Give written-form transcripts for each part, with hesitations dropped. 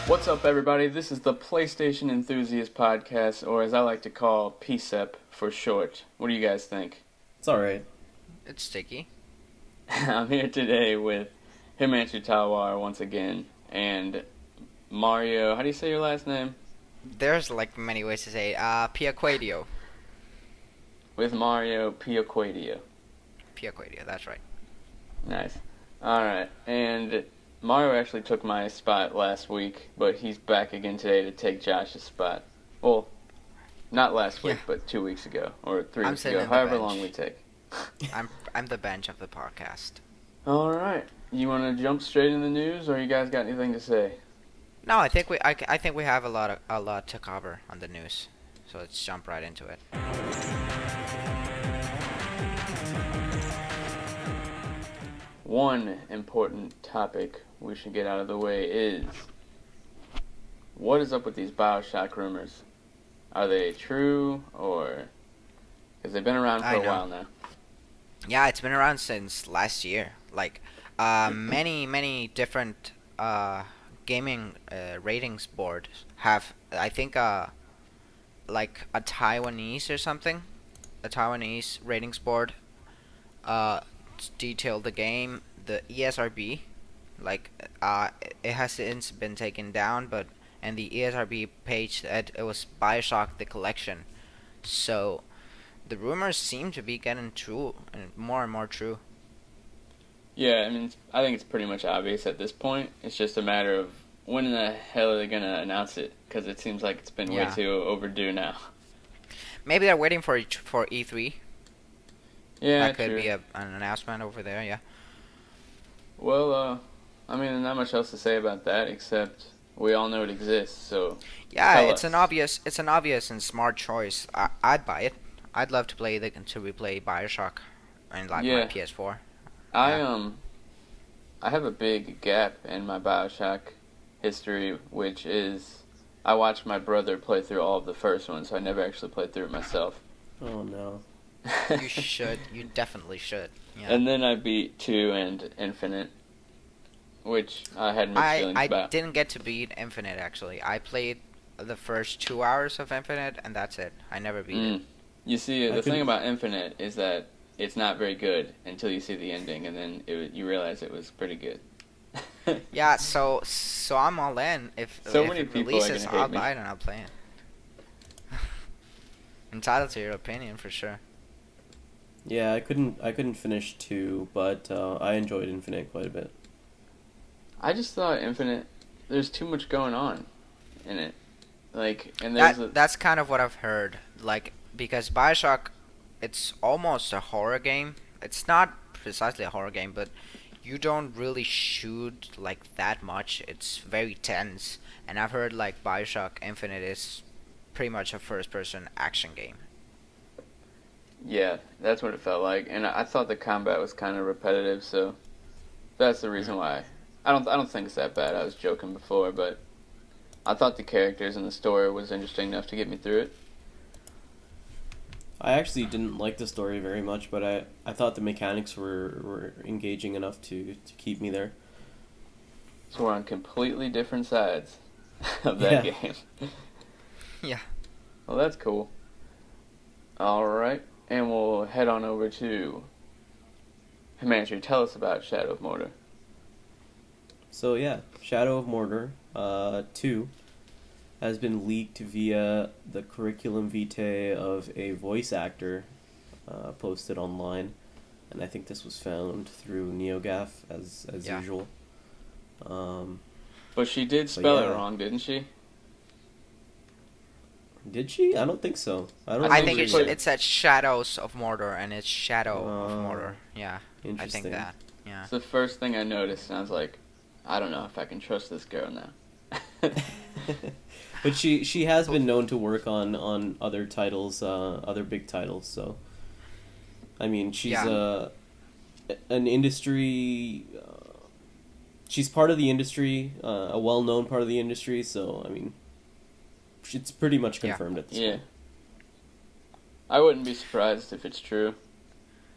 What's up, everybody? This is the PlayStation Enthusiast Podcast, or as I like to call, PSEP for short. What do you guys think? It's alright. It's sticky. I'm here today with Himanshu Talwar once again, and Mario, how do you say your last name? There's like many ways to say it. Piacquadio. With Mario Piacquadio. Piacquadio, that's right. Nice. Alright, and Mario actually took my spot last week, but he's back again today to take Josh's spot. Well, not last week, but 2 weeks ago, or 3 weeks ago, however long we take. I'm the bench of the podcast. Alright, you want to jump straight in the news, or you guys got anything to say? No, I think we have a lot to cover on the news, so let's jump right into it. One important topic we should get out of the way is, what is up with these BioShock rumors? Are they true, or... because they've been around for a while now. Yeah, it's been around since last year. Like, many different gaming ratings boards have, I think, like a Taiwanese or something, a Taiwanese ratings board, detailed the game, the ESRB, like, it has since been taken down, but and the ESRB page said it was BioShock the Collection. So the rumors seem to be getting true and more true. Yeah, I mean, I think it's pretty much obvious at this point. It's just a matter of when in the hell are they going to announce it, because it seems like it's been way too overdue now. Maybe they're waiting for E3. Yeah, that could be an announcement over there, yeah. Well, I mean, there's not much else to say about that, except we all know it exists, so... Yeah, it's an obvious and smart choice. I'd buy it. I'd love to replay BioShock and my PS4. I have a big gap in my BioShock history, which is I watched my brother play through all of the first one, so I never actually played through it myself. Oh no. You should. You definitely should. Yeah. And then I beat 2 and Infinite, which I had mixed feelings about. I didn't get to beat Infinite, actually. I played the first 2 hours of Infinite, and that's it. I never beat it. You see, the thing about Infinite is that it's not very good until you see the ending, and then you realize it was pretty good. Yeah, so I'm all in. If it releases, I'll buy it and I'll play it. Entitled to your opinion, for sure. Yeah, I couldn't finish 2, but I enjoyed Infinite quite a bit. I just thought Infinite, there's too much going on in it. Like, and that's kind of what I've heard. Like, because BioShock, it's almost a horror game. It's not precisely a horror game, but you don't really shoot like that much. It's very tense. And I've heard like BioShock Infinite is pretty much a first-person action game. Yeah, that's what it felt like, and I thought the combat was kind of repetitive, so that's the reason why. I don't think it's that bad. I was joking before, but I thought the characters and the story was interesting enough to get me through it. I actually didn't like the story very much, but I thought the mechanics were engaging enough to keep me there. So we're on completely different sides of that game. Yeah. Well, that's cool. Alright, and we'll head on over to Himanshu. Tell us about Shadow of Mordor. So yeah, Shadow of Mordor 2 has been leaked via the curriculum vitae of a voice actor posted online, and I think this was found through NeoGAF as usual. But she did spell it wrong, didn't she? Did she? I don't think so. I think it said Shadows of Mordor, and it's Shadow of Mordor. Yeah, I think that. Yeah. It's the first thing I noticed, and I was like, I don't know if I can trust this girl now. But she has been known to work on other titles, other big titles. So, I mean, she's an industry. She's part of the industry, a well-known part of the industry. So, I mean, it's pretty much confirmed at this point. I wouldn't be surprised if it's true.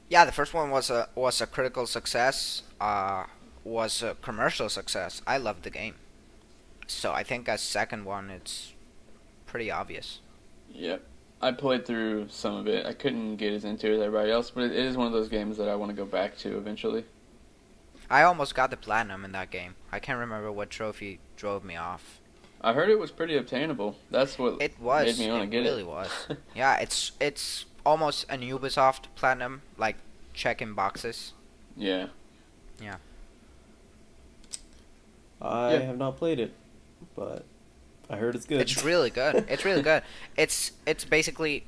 Yeah, the first one was a critical success. Was a commercial success. I loved the game. So I think a second one, it's pretty obvious. Yep. I played through some of it. I couldn't get as into it as everybody else, but it is one of those games that I want to go back to eventually. I almost got the platinum in that game. I can't remember what trophy drove me off. I heard it was pretty obtainable. That's what made me want to get it. It really was. Yeah, it's almost an Ubisoft platinum, like checking boxes. Yeah. Yeah. I have not played it, but I heard it's good. It's really good. It's really good. It's basically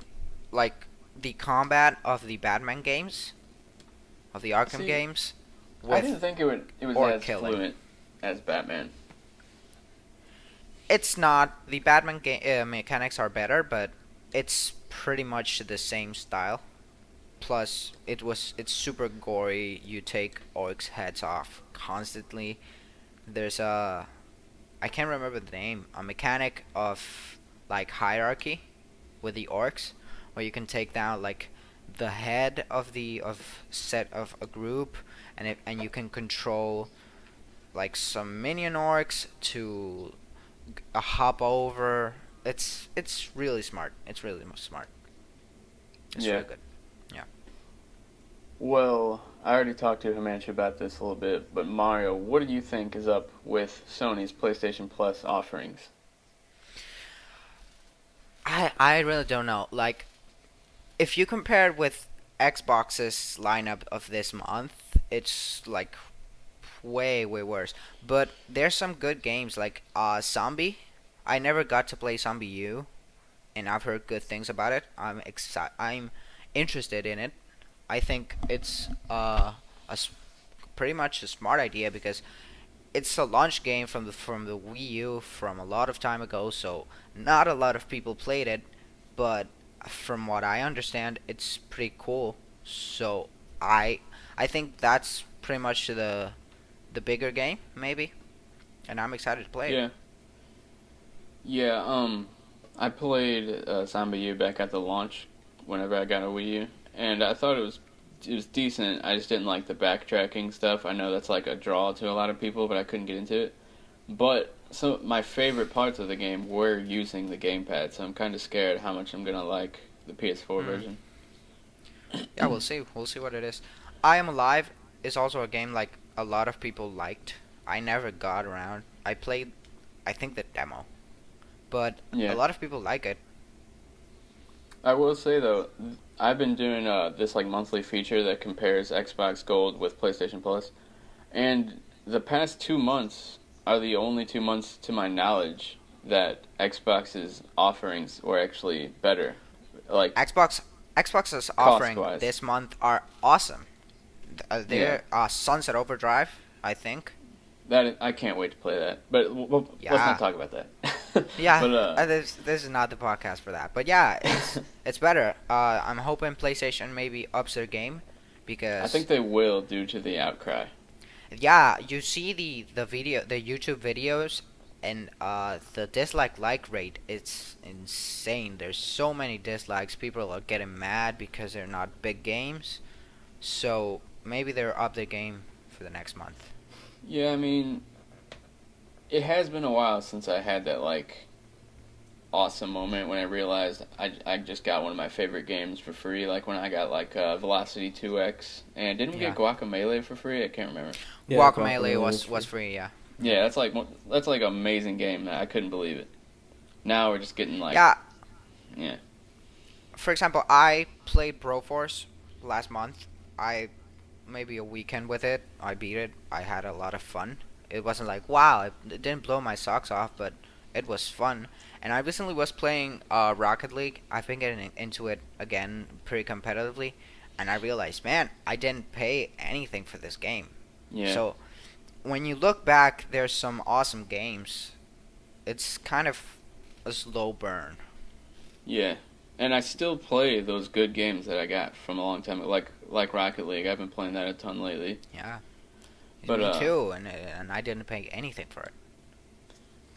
like the combat of the Batman games, of the Arkham games. I didn't think it was as killing. fluent as Batman. It's not. The Batman mechanics are better, but it's pretty much the same style. Plus, it's super gory. You take orcs' heads off constantly. There's I can't remember the name, a mechanic of like hierarchy with the orcs, where you can take down like the head of a group, and you can control like some minion orcs to hop over. It's really smart. It's really smart. It's really good. Yeah. Well, I already talked to Himanshu about this a little bit, but Mario, what do you think is up with Sony's PlayStation Plus offerings? I really don't know. Like, if you compare it with Xbox's lineup of this month, it's like way worse. But there's some good games like Zombie. I never got to play Zombie U, and I've heard good things about it. I'm interested in it. I think it's pretty much a smart idea because it's a launch game from the Wii U from a lot of time ago, so not a lot of people played it, but from what I understand, it's pretty cool. So I think that's pretty much the bigger game, maybe, and I'm excited to play it. Yeah, I played Zombie U back at the launch whenever I got a Wii U, and I thought it was decent. I just didn't like the backtracking stuff. I know that's like a draw to a lot of people, but I couldn't get into it. But so my favorite parts of the game were using the gamepad, so I'm kind of scared how much I'm gonna like the PS4 version. Yeah, we'll see. We'll see what it is. I Am Alive is also a game like a lot of people liked. I never got around. I played, I think, the demo, but a lot of people like it. I will say though, I've been doing this like monthly feature that compares Xbox Gold with PlayStation Plus, and the past 2 months are the only 2 months to my knowledge that Xbox's offerings were actually better. Like Xbox's offering cost-wise. this month are awesome. They're Sunset Overdrive, I think. I can't wait to play that. But let's not talk about that. Yeah, but, this is not the podcast for that. But yeah, it's better. I'm hoping PlayStation maybe ups their game because I think they will due to the outcry. Yeah, you see the YouTube videos, and the like rate, it's insane. There's so many dislikes. People are getting mad because they're not big games. So maybe they'll up their game for the next month. Yeah, I mean, it has been a while since I had that like awesome moment when I realized I just got one of my favorite games for free. Like when I got like Velocity 2X, and didn't we get Guacamelee for free? I can't remember. Yeah, Guacamelee was free. Yeah. Yeah, that's like an amazing game. I couldn't believe it. Now we're just getting like yeah. For example, I played Broforce last month. Maybe a weekend with it. I beat it. I had a lot of fun. It wasn't like wow, it didn't blow my socks off, but it was fun. And I recently was playing Rocket League. I've been getting into it again pretty competitively, and I realized, man, I didn't pay anything for this game. Yeah. So when you look back, there's some awesome games. It's kind of a slow burn. Yeah. And I still play those good games that I got from a long time ago, like Rocket League. I've been playing that a ton lately. Yeah. But, me too, and I didn't pay anything for it.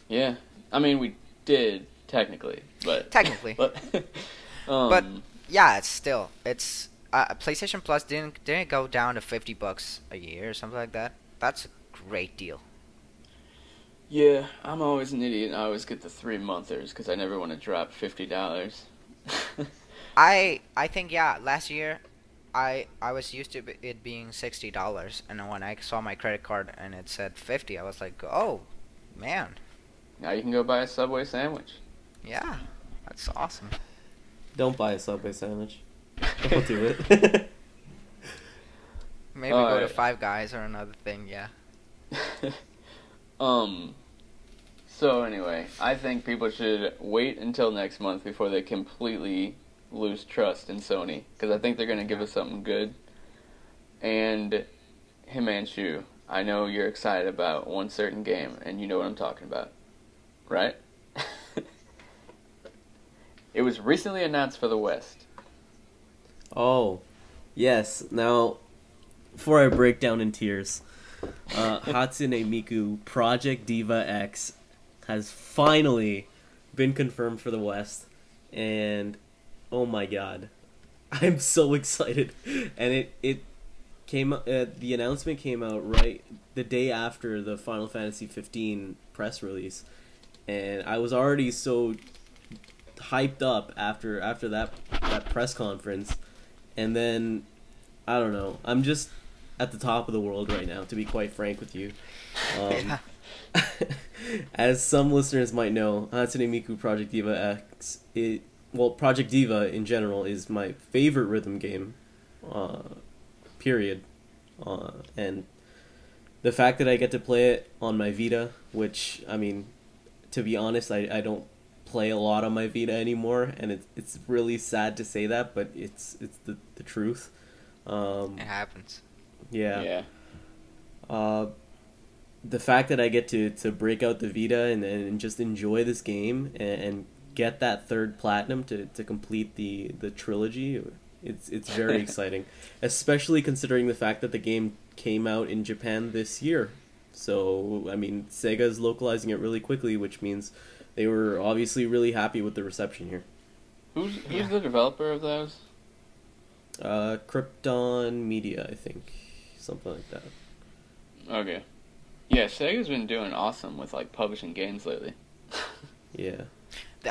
Yeah. I mean, we did, technically, but... Technically. But, yeah, it's PlayStation Plus didn't go down to $50 a year or something like that. That's a great deal. Yeah, I'm always an idiot. I always get the 3-monthers because I never want to drop $50. I think yeah. Last year, I was used to it being $60, and then when I saw my credit card and it said 50, I was like, oh, man, Now you can go buy a Subway sandwich. yeah, that's awesome. Don't buy a Subway sandwich. Don't do it. Maybe go to Alright. Five Guys or another thing. Yeah. So anyway, I think people should wait until next month before they completely lose trust in Sony, because I think they're going to give us something good. And Himanshu, I know you're excited about one certain game, and you know what I'm talking about, right? It was recently announced for the West. Oh, yes. Now, before I break down in tears, Hatsune Miku Project Diva X has finally been confirmed for the West, and oh my god, I'm so excited. And it came the announcement came out right the day after the Final Fantasy 15 press release, and I was already so hyped up after that press conference, and then I don't know, I'm just at the top of the world right now, to be quite frank with you. Yeah. As some listeners might know, Hatsune Miku Project Diva X, Project Diva in general is my favorite rhythm game, period. And the fact that I get to play it on my Vita, which, I mean, to be honest, I don't play a lot on my Vita anymore, and it's really sad to say that, but it's the truth. It happens. Yeah. The fact that I get to break out the Vita and just enjoy this game and get that third platinum to complete the trilogy, it's very exciting, especially considering the fact that the game came out in Japan this year. So, I mean, Sega's localizing it really quickly, which means they were obviously really happy with the reception here. Who's the developer of those? Krypton Media, I think. Something like that. Okay. Yeah, Sega's been doing awesome with, like, publishing games lately. Yeah.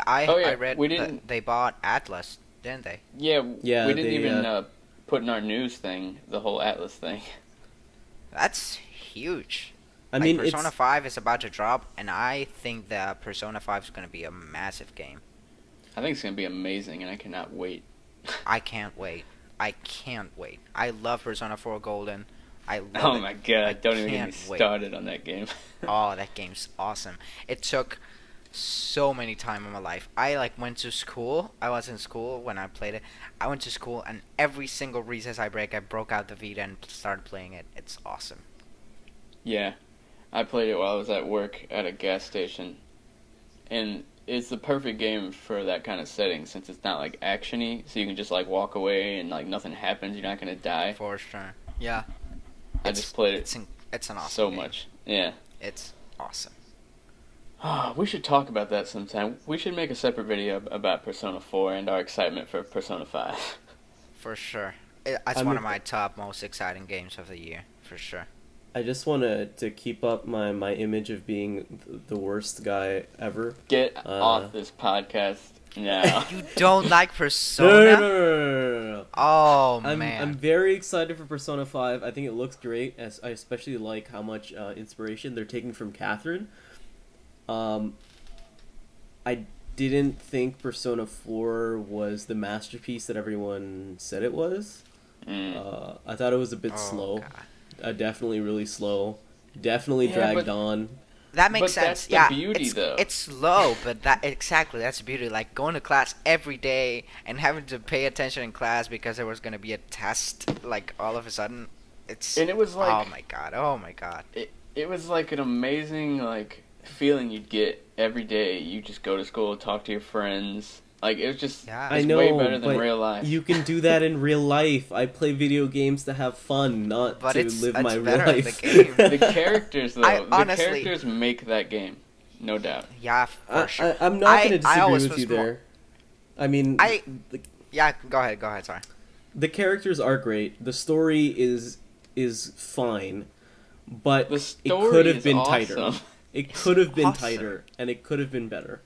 I read we that didn't... they bought Atlas, didn't they? Yeah, Yeah, we didn't they, even put in our news thing, the whole Atlas thing. That's huge. I mean, Persona 5 is about to drop, and I think that Persona 5 is going to be a massive game. I think it's going to be amazing, and I cannot wait. I can't wait. I can't wait. I love Persona 4 Golden. I love Oh it. my god, I don't even get me can't wait. started on that game. Oh, that game's awesome. It took so many time in my life. I went to school. I was in school when I played it. I went to school, and every single recess I broke out the Vita and started playing it. It's awesome. Yeah, I played it while I was at work at a gas station, and it's the perfect game for that kind of setting, since it's not like actiony, so you can just like walk away and like nothing happens. You're not gonna die. For sure. Yeah. I just played it It's an awesome so game. much. Yeah. It's awesome. We should talk about that sometime. We should make a separate video about Persona 4 and our excitement for Persona 5. For sure. It's one of my top most exciting games of the year. For sure. I just want to keep up my image of being the worst guy ever. Get off this podcast now. You don't like Persona? No. Oh, I'm man. very excited for Persona 5. I think it looks great. As I especially like how much inspiration they're taking from Catherine. I didn't think Persona 4 was the masterpiece that everyone said it was. I thought it was a bit slow. Definitely really slow. Definitely dragged on. That makes sense. That's the beauty, though. It's slow, but that's the beauty. Like going to class every day and having to pay attention in class because there was going to be a test. Like all of a sudden, and it was like, oh my god. It was like an amazing like feeling you'd get every day. You just go to school, talk to your friends. Like it was just I know, way better than but real life. You can do that in real life. I play video games to have fun, not to live my real life. The characters, though, honestly, the characters make that game, no doubt. Yeah, for sure. I'm not going to disagree with you there. I mean, yeah, go ahead. Sorry. The characters are great. The story is fine, but it could have been tighter. It could have been awesome. tighter, and it could have been better.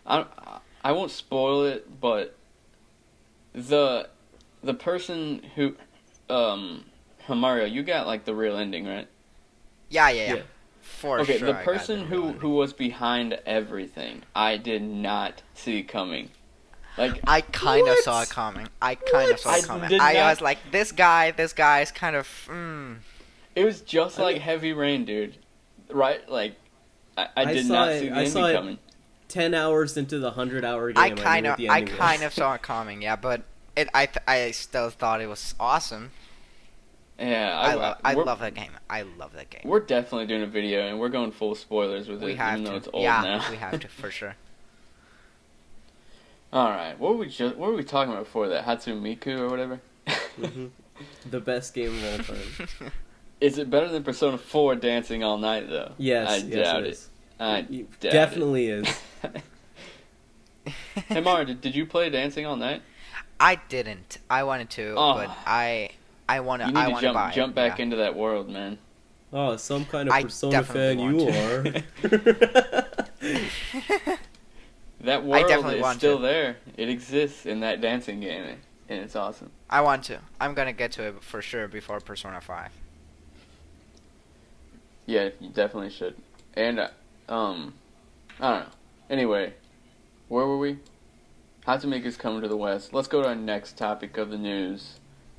I won't spoil it, but the person who Mario, you got like the real ending, right? Yeah. For Okay, sure. the person who was behind everything, I did not see coming. Like, I kind of What? saw it coming. I did not- was like, this guy is kind of. it was just I like mean- Heavy Rain, dude. Right? Like, I did saw not it- see the I saw ending it coming. 10 hours into the 100-hour game, I knew kind what of, the I ending kind was. of saw it coming. Yeah, but I still thought it was awesome. Yeah, I we're- love that game. I love that game. We're definitely doing a video, and we're going full spoilers with We it, have even to. though it's old yeah, now. we have to for sure. All right, what were we talking about before that? Hatsumiku or whatever? Mhm. The best game of all time. Is it better than Persona 4 Dancing All Night though? Yes, I yes, doubt it it. is. I It doubt definitely is. it. Hey Mara, did you play Dancing All Night? I didn't. I wanted to, Oh. but I want You to. need I to want to buy jump it. back yeah. into that world, man. Oh, some kind of I Persona fan definitely you want are. That world definitely is want still to. there. It exists in that dancing game, and it's awesome. I want to. I'm gonna get to it for sure before Persona 5. Yeah, you definitely should. And I don't know. Anyway, where were we? Hatsumiku's coming to the West. Let's go to our next topic of the news,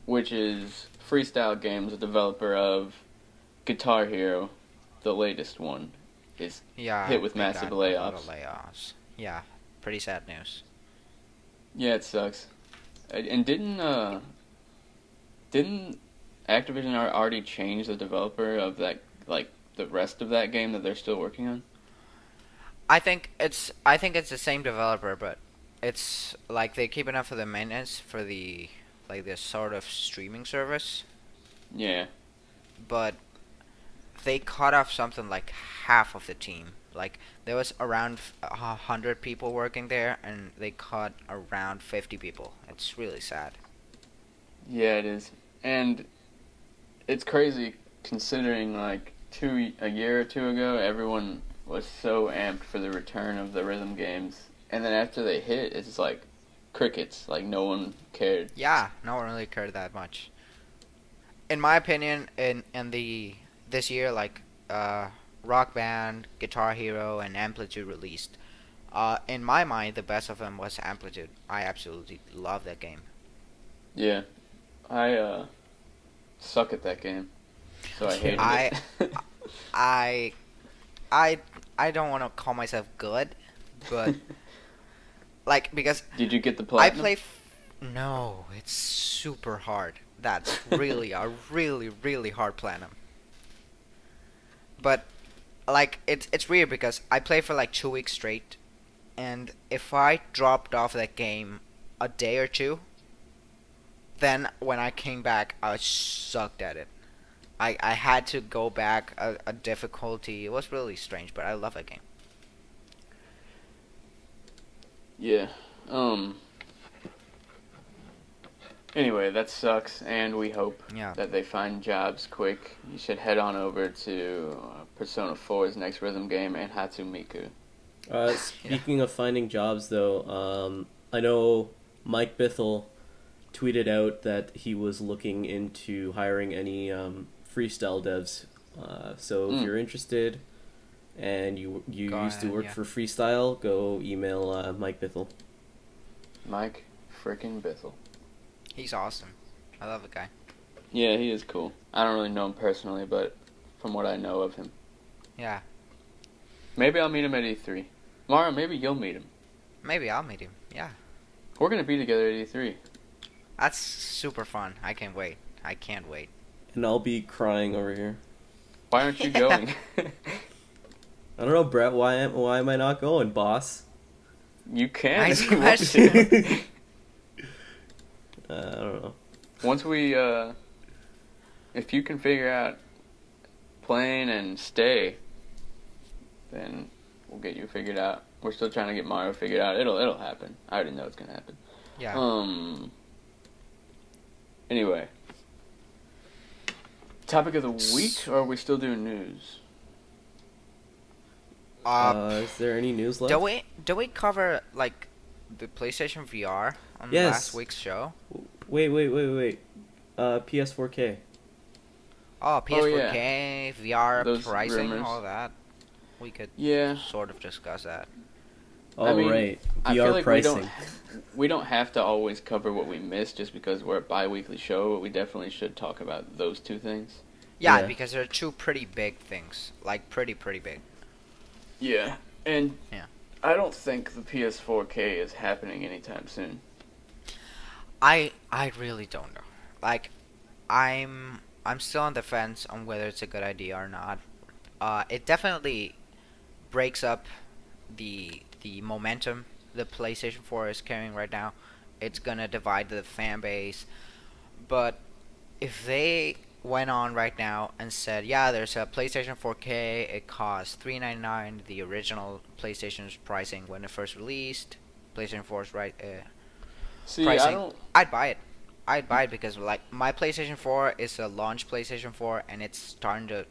which is Freestyle Games, a developer of Guitar Hero, the latest one, is Yeah. hit with they massive got a lot layoffs. of layoffs. Yeah, pretty sad news. Yeah, it sucks. And didn't Activision already change the developer of that, like the rest of that game that they're still working on? I think it's the same developer, but it's like they keep enough for the maintenance for the like this sort of streaming service, Yeah. but they cut off something like half of the team. Like there was around 100 people working there, and they cut around 50 people. It's really sad. Yeah, it is. And it's crazy considering like a year or two ago, everyone was so amped for the return of the rhythm games, and then after they hit, it's just like crickets. Like no one cared. Yeah, no one really cared that much. In my opinion, in this year, like Rock Band, Guitar Hero, and Amplitude released. In my mind, the best of them was Amplitude. I absolutely love that game. Yeah, I suck at that game, so I hated it. I don't want to call myself good, but like because Did you get the I platinum? play. No, it's super hard. That's really a really hard platinum. But like it's weird because I play for like 2 weeks straight, and if I dropped off that game a day or two, then when I came back, I sucked at it. I had to go back a difficulty. It was really strange, but I love that game. Yeah. Anyway, that sucks, and we hope Yeah. that they find jobs quick. You should head on over to Persona 4's next rhythm game and Hatsumiku. Speaking of finding jobs, though, I know Mike Bithell tweeted out that he was looking into hiring any freestyle devs. So if you're interested and you Go used to ahead, work yeah. for freestyle, go email Mike Bithell. Mike frickin' Bithell. He's awesome. I love the guy. Yeah, he is cool. I don't really know him personally, but from what I know of him. Yeah. Maybe I'll meet him at E3. Mara, maybe you'll meet him. Maybe I'll meet him. Yeah. We're gonna be together at E3. That's super fun. I can't wait. I can't wait. And I'll be crying over here. Why aren't you going? I don't know, Brett. Why am I not going, boss? You can. Nice if you want question. to. I don't know. Once we, if you can figure out plane and stay, then we'll get you figured out. We're still trying to get Mario figured out. It'll happen. I already know it's gonna happen. Yeah. Anyway, topic of the week, or are we still doing news? Is there any news left? Do we cover like the PlayStation VR on Yes. last week's show? Wait. PS4K. Oh, PS4K, VR Those pricing, rumors. all that. We could Yeah. sort of discuss that. Oh, mean, right. I VR feel like pricing. we don't have to always cover what we missed just because we're a bi-weekly show, but we definitely should talk about those two things. Yeah, Yeah. because they're two pretty big things. Like, pretty big. Yeah, and Yeah. I don't think the PS4K is happening anytime soon. I really don't know. Like, I'm still on the fence on whether it's a good idea or not. It definitely breaks up the momentum the PlayStation 4 is carrying right now. It's gonna divide the fan base. But if they went on right now and said, yeah, there's a PlayStation 4K, it costs $399, the original PlayStation's pricing when it first released, PlayStation 4's See, pricing, I'd buy it. I'd buy it because like my PlayStation 4 is a launch PlayStation 4 and it's starting to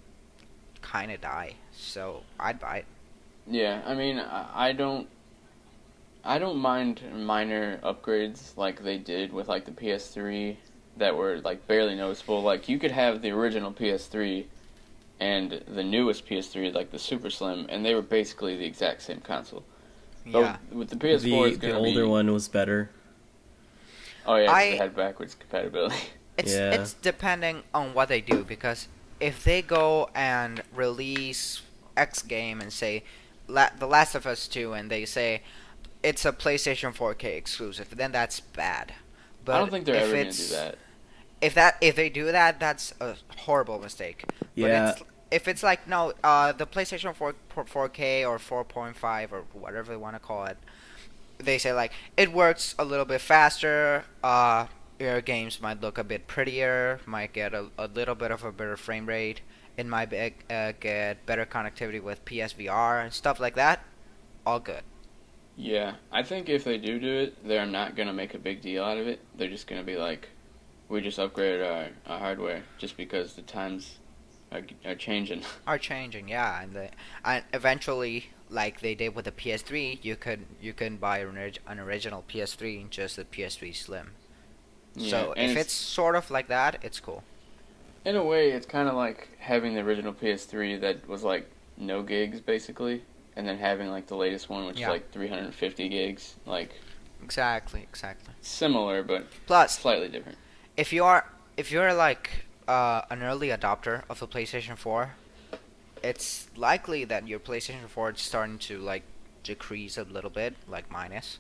kind of die. So I'd buy it. Yeah, I mean, I don't mind minor upgrades like they did with like the PS3 that were like barely noticeable. Like you could have the original PS3 and the newest PS3, like the Super Slim, and they were basically the exact same console. But Yeah. with the PS4, it's The gonna be older one was better. Oh yeah, 'cause I- it had backwards compatibility. It's depending on what they do because if they go and release X game and say The Last of Us 2 and they say it's a PlayStation 4K exclusive, then that's bad. But I don't think they're if ever gonna do it's- that. If they do that, that's a horrible mistake. Yeah. But if it's like no, the PlayStation 4K or 4.5 or whatever they want to call it, they say like it works a little bit faster. Your games might look a bit prettier, might get a little bit of a better frame rate. It might get better connectivity with PSVR and stuff like that. All good. Yeah, I think if they do it, they're not gonna make a big deal out of it. They're just gonna be like, we just upgraded our hardware just because the times are changing. Are changing, yeah, and eventually, like they did with the PS3, you can buy an original PS3 and just the PS3 Slim. Yeah, So and if it's sort of like that, it's cool. in a way, it's kind of like having the original PS3 that was like no gigs basically, and then having like the latest one which Yeah. is like 350 gigs. Like Exactly. similar but Plus, slightly different. if you're like an early adopter of the PlayStation 4, it's likely that your PlayStation 4 is starting to like decrease a little bit, like minus.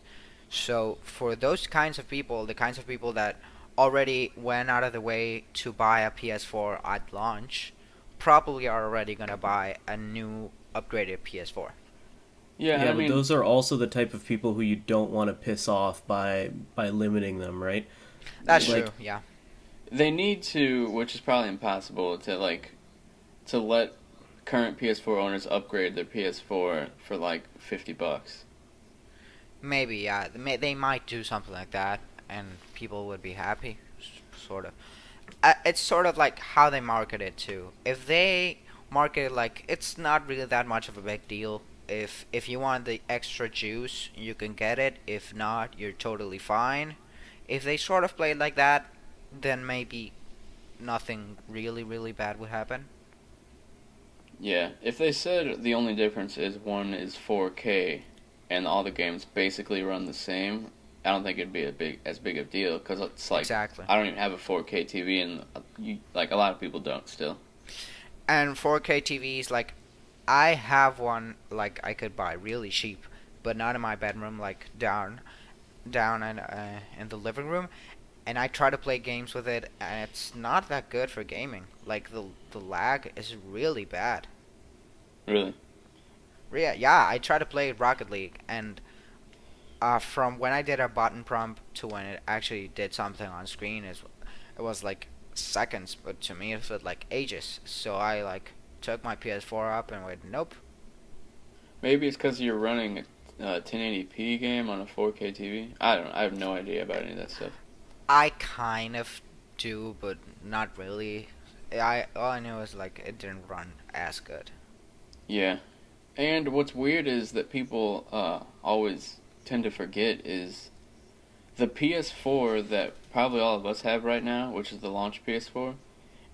So for those kinds of people, the kinds of people that already went out of the way to buy a PS4 at launch, probably are already gonna buy a new upgraded PS4. Yeah, Yeah, I but mean, those are also the type of people who you don't want to piss off by limiting them, right? That's Like- true. Yeah. they need to, which is probably impossible, to let current PS4 owners upgrade their PS4 for like $50. Maybe, yeah. They might do something like that, and people would be happy, sort of. It's sort of like how they market it too. If they market it like it's not really that much of a big deal. If you want the extra juice, you can get it. If not, you're totally fine. If they sort of play it like that, then maybe nothing really bad would happen. Yeah, if they said the only difference is one is 4K and all the games basically run the same, I don't think it'd be as big a deal because it's like Exactly. I don't even have a 4K TV and like a lot of people don't still. And 4K TVs, like, I have one, like, I could buy really cheap, but not in my bedroom, like, down in the living room. And I try to play games with it, and it's not that good for gaming. Like, the lag is really bad. Really? Yeah, I try to play Rocket League, and from when I did a button prompt to when it actually did something on screen, it was like seconds, but to me it felt like ages. So I like took my PS4 up and went, nope. Maybe it's because you're running a 1080p game on a 4K TV. I don't know. I have no idea about any of that stuff. I kind of do, but not really. All I knew was like it didn't run as good. Yeah. And what's weird is that people always tend to forget is the PS4 that probably all of us have right now, which is the launch PS4,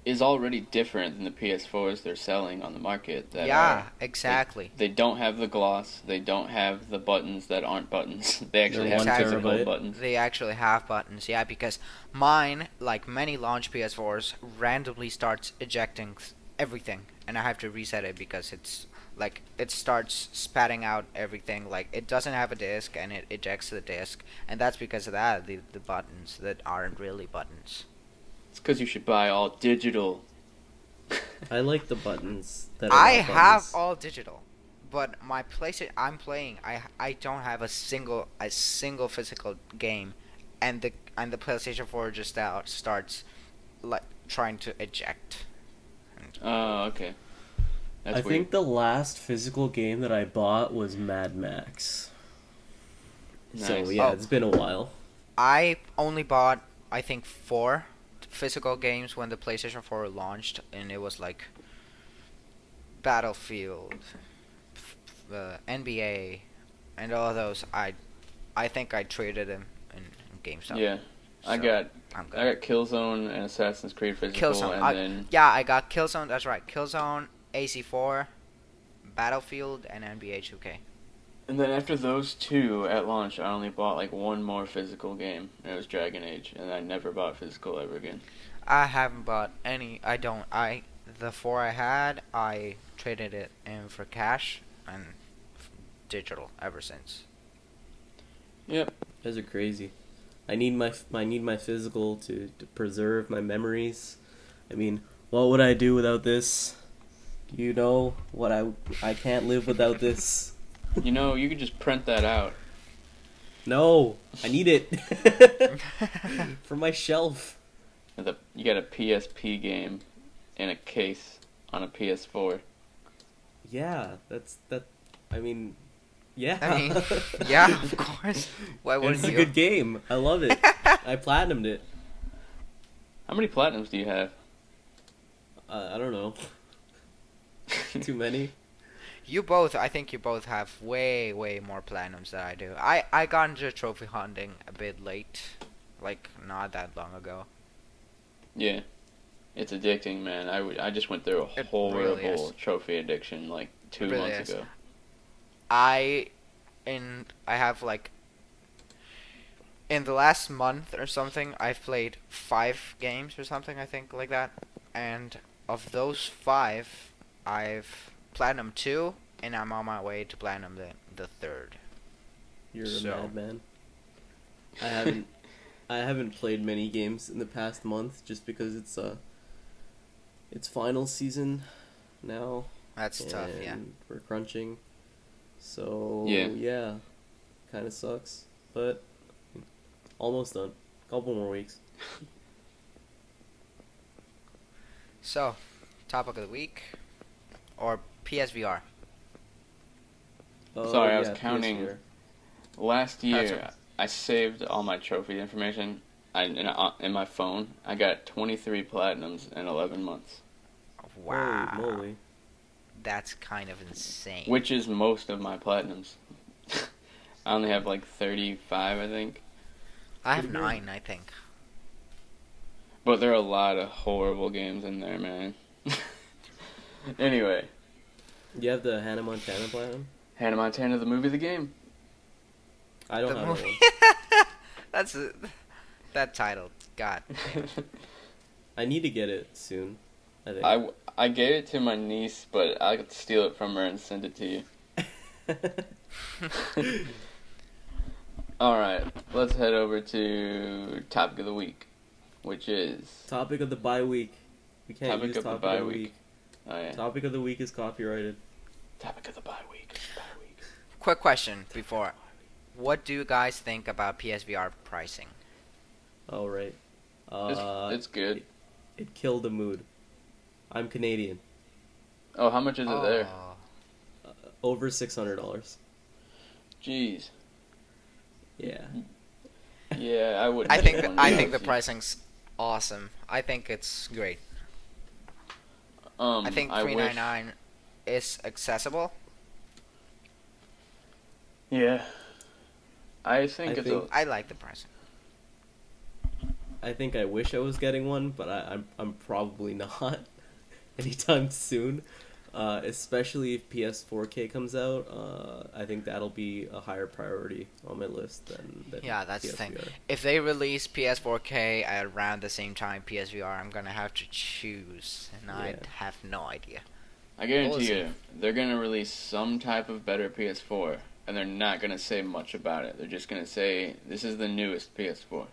is already different than the PS4s they're selling on the market. That Yeah, exactly. They don't have the gloss. They don't have the buttons that aren't buttons. They actually They're have 1 physical terabyte. buttons. They actually have buttons, yeah, because mine, like many launch PS4s, randomly starts ejecting everything, and I have to reset it because it's like it starts spatting out everything. Like it doesn't have a disc, and it ejects the disc, and that's because of that. The buttons that aren't really buttons. It's because you should buy all digital. I like the buttons that are I not have buttons. all digital, but my PlayStation I'm playing. I don't have a single physical game, and the PlayStation 4 just starts like trying to eject. Oh, okay. That's I weird. think the last physical game that I bought was Mad Max. So Nice. yeah, Oh. it's been a while. I only bought I think 4 physical games when the PlayStation 4 launched, and it was like Battlefield, NBA, and all those. I think I traded them in GameStop. Yeah, I So, got I'm good. Killzone and Assassin's Creed physical, Killzone. and then Yeah, I got Killzone. That's right. Killzone, AC4, Battlefield, and NBA 2K. after those two at launch, I only bought like one more physical game, and it was Dragon Age, and I never bought physical ever again. I haven't bought any. I don't. The 4 I had, I traded it in for cash and digital ever since. Yep. Those are crazy. I need my physical to preserve my memories. I mean, what would I do without this? You know what I can't live without this. You know, you could just print that out. No, I need it for my shelf. You got a PSP game in a case on a PS4. Yeah, that. I mean, yeah. I mean, yeah, of course. Why And wouldn't it's a you? good game. I love it. I platinumed it. How many platinums do you have? I don't know. Too many. I think you both have way more platinums than I do. I got into trophy hunting a bit late, like not that long ago. Yeah, it's addicting, man. I just went through a It horrible really is. trophy addiction like 2 really months is. ago. I have like in the last month or something, I've played 5 games or something, I think, like that. And of those 5, I've platinum 2, and I'm on my way to platinum the 3rd. You're So- a madman. I haven't played many games in the past month just because it's final season now. That's tough, yeah. and we're crunching. So Yeah. kind of sucks, but almost done. Couple more weeks. So, topic of the week, or PSVR. Oh, Sorry, I yeah, was counting. PSVR. Last That's year, right. I saved all my trophy information in my phone. I got 23 platinums in 11 months, Wow, Holy moly. that's kind of insane. which is most of my platinums. I only have like 35, I think. I have pretty good. 9, I think. But there are a lot of horrible games in there, man. Anyway, You have the Hannah Montana platinum? Hannah Montana, the movie, the game. I don't The have movie. that one. That title. God. I need to get it soon. I think. I gave it to my niece, but I could steal it from her and send it to you. Alright, let's head over to topic of the week, which is... Topic of the bye week. We can't Topic use of the topic bye of the week. week. Oh, yeah. Topic of the week is copyrighted. Topic of the bye week. Quick question before. What do you guys think about PSVR pricing? Oh, right. It's good. It killed the mood. I'm Canadian. Oh, how much is it there? Over $600. Jeez. Yeah. Yeah, I wouldn't. I think get one I think the without pricing's awesome. I think it's great. you. I think I wish- $399 is accessible. Yeah. I think I like the pricing. I think I wish I was getting one, but I'm probably not anytime soon. Especially if PS4K comes out, I think that'll be a higher priority on my list than Yeah, that's the thing. PSVR. If they release PS4K at around the same time PSVR, I'm gonna have to choose, and I have no idea. I guarantee you, they're gonna release some type of better PS4, and they're not gonna say much about it. They're just gonna say this is the newest PS4.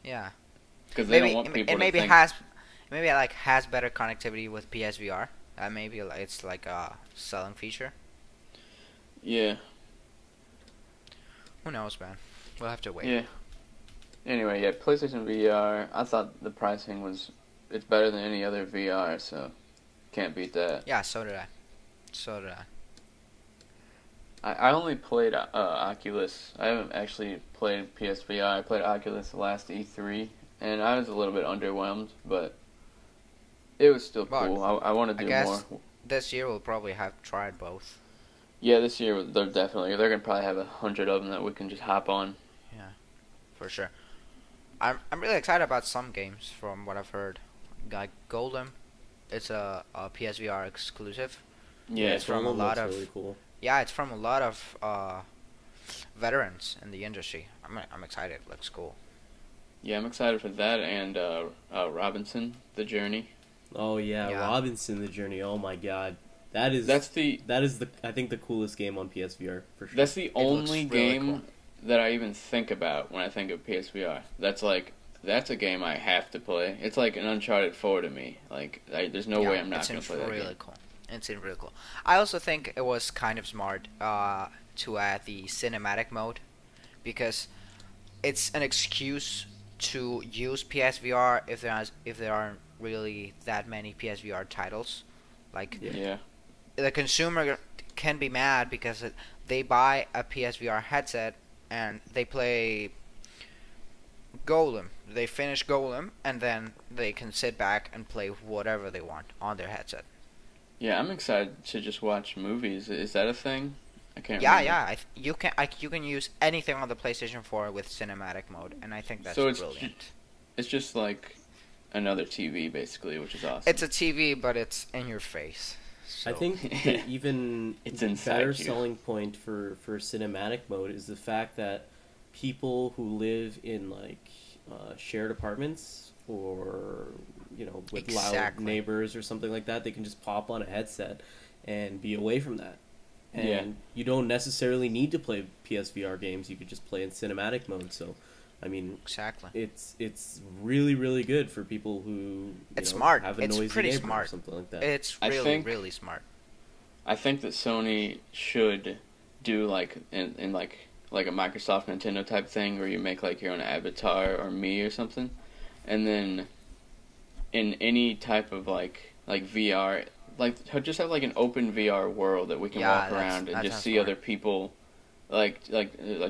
Yeah. Because they don't want people to think. Maybe like has better connectivity with PSVR. Maybe it's like a selling feature. Yeah. Who knows, man? We'll have to wait. Yeah. Anyway, yeah, PlayStation VR. I thought the pricing it's better than any other VR, so can't beat that. Yeah, so did I. I only played Oculus. I haven't actually played PSVR. I played Oculus last E3, and I was a little bit underwhelmed, but it was still cool. I want to do more. This year we'll probably have tried both. Yeah, this year they're gonna probably have 100 of them that we can just hop on. Yeah, for sure. I'm really excited about some games from what I've heard. Like Golem, it's a PSVR exclusive. Yeah, it's from a lot of really cool. Yeah, it's from a lot of veterans in the industry. I'm excited. It looks cool. Yeah, I'm excited for that and Robinson, The Journey. Oh yeah, Robinson, The Journey. Oh my god, that is I think the coolest game on PSVR for sure. That's the only game that I even think about when I think of PSVR. That's a game I have to play. It's like an Uncharted 4 to me. Like there's no way I'm not going to play that game. Cool. It's really cool. I also think it was kind of smart to add the cinematic mode, because it's an excuse to use PSVR if there aren't really that many PSVR titles. Like the consumer can be mad because they buy a PSVR headset and they play Golem. They finish Golem and then they can sit back and play whatever they want on their headset. Yeah, I'm excited to just watch movies. Is that a thing? I can't. Yeah, remember. yeah. You can use anything on the PlayStation 4 with cinematic mode, and I think that's brilliant. It's just like another TV, basically, which is awesome. It's a TV, but it's in your face. So. I think the even it's better selling point for cinematic mode is the fact that people who live in like shared apartments or with loud neighbors or something like that, they can just pop on a headset and be away from that. And you don't necessarily need to play PSVR games. You could just play in cinematic mode. So, I mean, it's really, really good for people who smart. have a noisy neighbor smart. or something like that. It's really smart. I think that Sony should do like in like a Microsoft Nintendo type thing where you make like your own avatar or me or something, and then in any type of like VR. Like, just have, like, an open VR world that we can walk around and just see smart. Other people, like,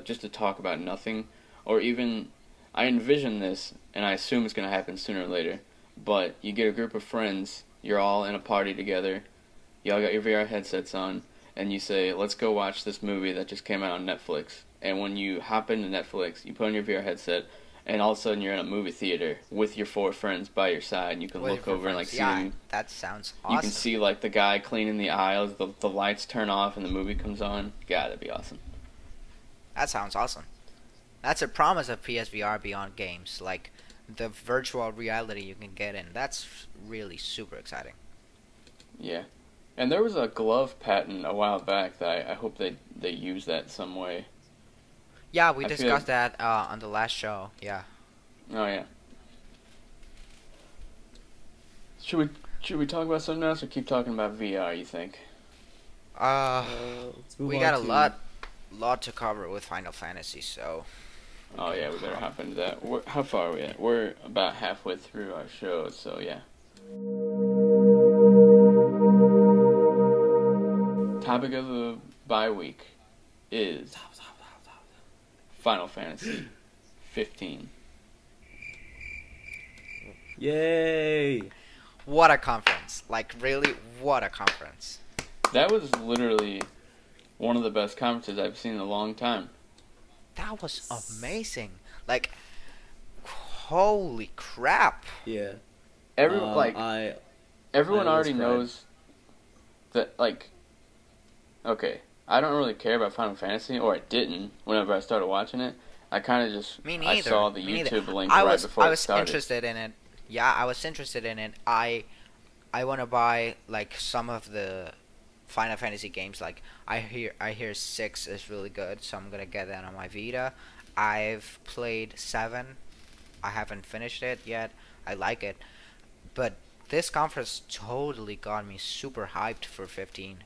just to talk about nothing. Or even, I envision this, and I assume it's going to happen sooner or later, but you get a group of friends, you're all in a party together, you all got your VR headsets on, and you say, let's go watch this movie that just came out on Netflix. And when you hop into Netflix, you put on your VR headset, and all of a sudden you're in a movie theater with your 4 friends by your side, and you can look over and like see them. That sounds awesome. You can see like the guy cleaning the aisles, the lights turn off, and the movie comes on. God, that'd be awesome. That sounds awesome. That's a promise of PSVR beyond games, like the virtual reality you can get in. That's really super exciting. Yeah, and there was a glove patent a while back that I hope they use that some way. Yeah, we discussed that on the last show. Yeah. Oh yeah. Should we talk about something else or keep talking about VR? You think? We got a lot to cover with Final Fantasy, so. Oh yeah, we better hop into that. How far are we at? We're about halfway through our show, so yeah. Topic of the bye week is Final Fantasy 15. Yay! What a conference. Like, really, what a conference. That was literally one of the best conferences I've seen in a long time. That was amazing. Like, holy crap. Yeah. Everyone everyone I already almost cried. knows that, like, okay, I don't really care about Final Fantasy, or I didn't whenever I started watching it. I kind of just Me I neither. saw the Me neither. YouTube link I right was before I it was started. interested in it. Yeah, I was interested in it. I want to buy like some of the Final Fantasy games. Like I hear 6 is really good, so I'm gonna get that on my Vita. I've played 7. I haven't finished it yet. I like it, but this conference totally got me super hyped for 15.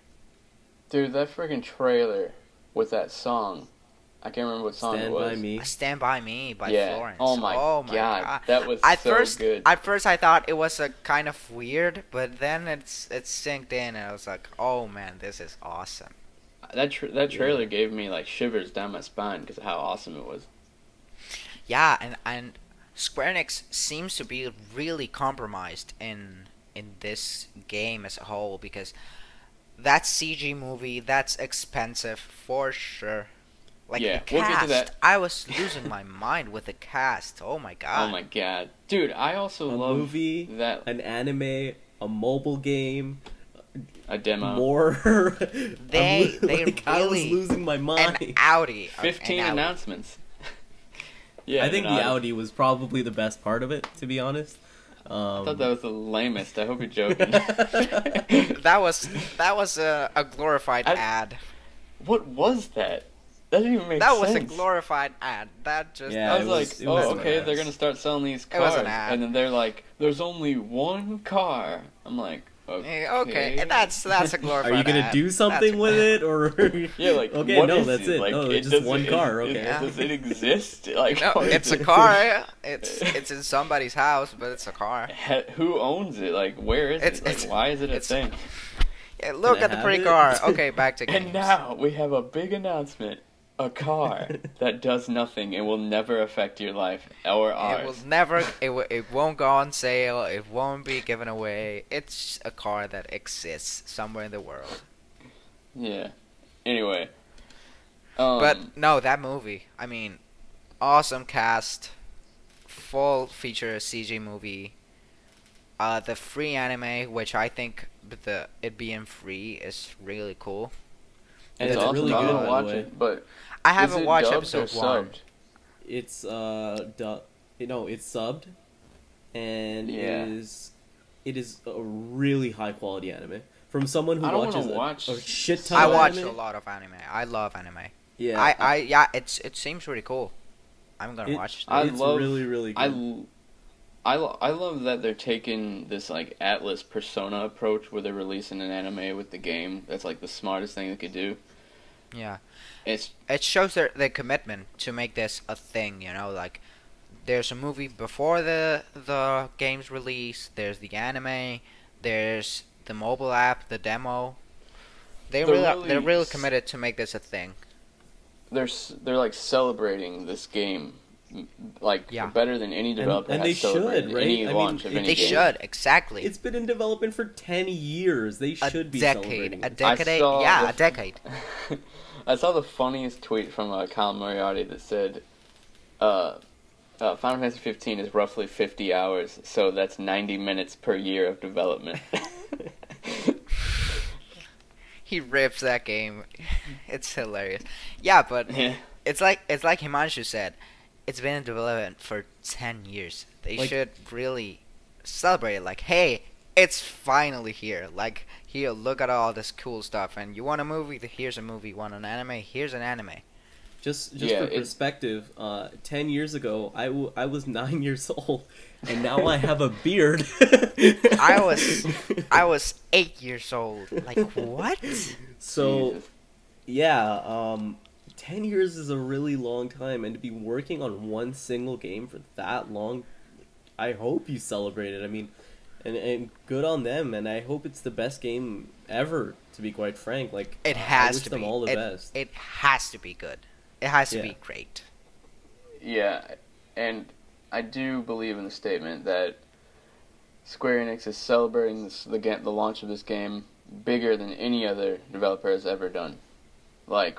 Dude, that freaking trailer with that song. I can't remember what song it Stand was. by Me. Stand by Me by Yeah. Florence. Oh my god. That was so good. At first, I thought it was a kind of weird, but then it's synced in, and I was like, "Oh man, this is awesome." That trailer gave me like shivers down my spine because of how awesome it was. Yeah, and Square Enix seems to be really compromised in this game as a whole, because that CG movie, that's expensive for sure. Like Yeah, the we'll cast, get to that. I was losing my mind with the cast. Oh my god. Oh my god, dude! I also A love movie, that an anime, a mobile game, a demo. more. They I was really losing my an mind. Audi. 15 an Audi. announcements. Yeah, I think an the Audi was probably the best part of it, to be honest. I thought that was the lamest. I hope you're joking. That was a glorified ad. What was that? That didn't even make That sense. was a glorified ad. That just Yeah, I it was was- like, it was oh, an okay, ad. they're gonna start selling these It was cars, an ad. and then they're like, there's only one car. I'm like, okay, and that's a glorified Are you gonna ad. do something with it, or Yeah, like, okay, what no, is that's it? it. Like, No, it's does just one it- car. is- Okay. Does it exist? Like, No, or is it's a it- car. It's in somebody's house, but it's a car. Who owns it? Like, where is it? Like, why is it a thing? Yeah, look Can I at the have pretty it? car. Okay, back to games. And now we have a big announcement. A car that does nothing and will never affect your life or ours. It will never. It won't go on sale. It won't be given away. It's a car that exists somewhere in the world. Yeah. Anyway. But no, that movie. I mean, awesome cast, full feature CG movie. The free anime, which I think it being free is really cool. and It's it's awesome. really I'm good, gonna by the watch way. it, but I is haven't it watched dubbed or episode 1. subbed? It's it's subbed, and Yeah. it is a really high quality anime from someone who I don't watches wanna watch- a shit ton I of watch anime. a lot of anime. I love anime. Yeah, Yeah, it seems really cool. I'm gonna watch I it's love- really really good. I love that they're taking this like Atlas Persona approach where they're releasing an anime with the game. That's like the smartest thing they could do. Yeah. It's It shows their commitment to make this a thing, you know, like there's a movie before the game's release, there's the anime, there's the mobile app, the demo. They're really committed to make this a thing. they're like celebrating this game like Yeah. better than any developer and has they should, celebrated right? any I mean, launch of any They game. should, exactly. It's been in development for 10 years. They a should be decade. celebrating A it. decade? saw Yeah, the- a decade. I saw the funniest tweet from Kyle Moriarty that said, Final Fantasy 15 is roughly 50 hours, so that's 90 minutes per year of development. He rips that game. It's hilarious. Yeah, but Yeah. it's like Himanshu said, it's been in development for 10 years. They Like- should really celebrate it. Like, hey, it's finally here. Like, here, look at all this cool stuff. And you want a movie? Here's a movie. Want an anime? Here's an anime. Just Yeah, for it- perspective, 10 years ago, I was 9 years old, and now I have a beard. I was 8 years old. Like, what? So, Jesus. yeah, 10 years is a really long time, and to be working on one single game for that long, I hope you celebrate it. I mean, and good on them, and I hope it's the best game ever, to be quite frank. Like, It I has wish to them be. all the it, best. It has to be good. It has to Yeah. be great. Yeah, and I do believe in the statement that Square Enix is celebrating the launch of this game bigger than any other developer has ever done. like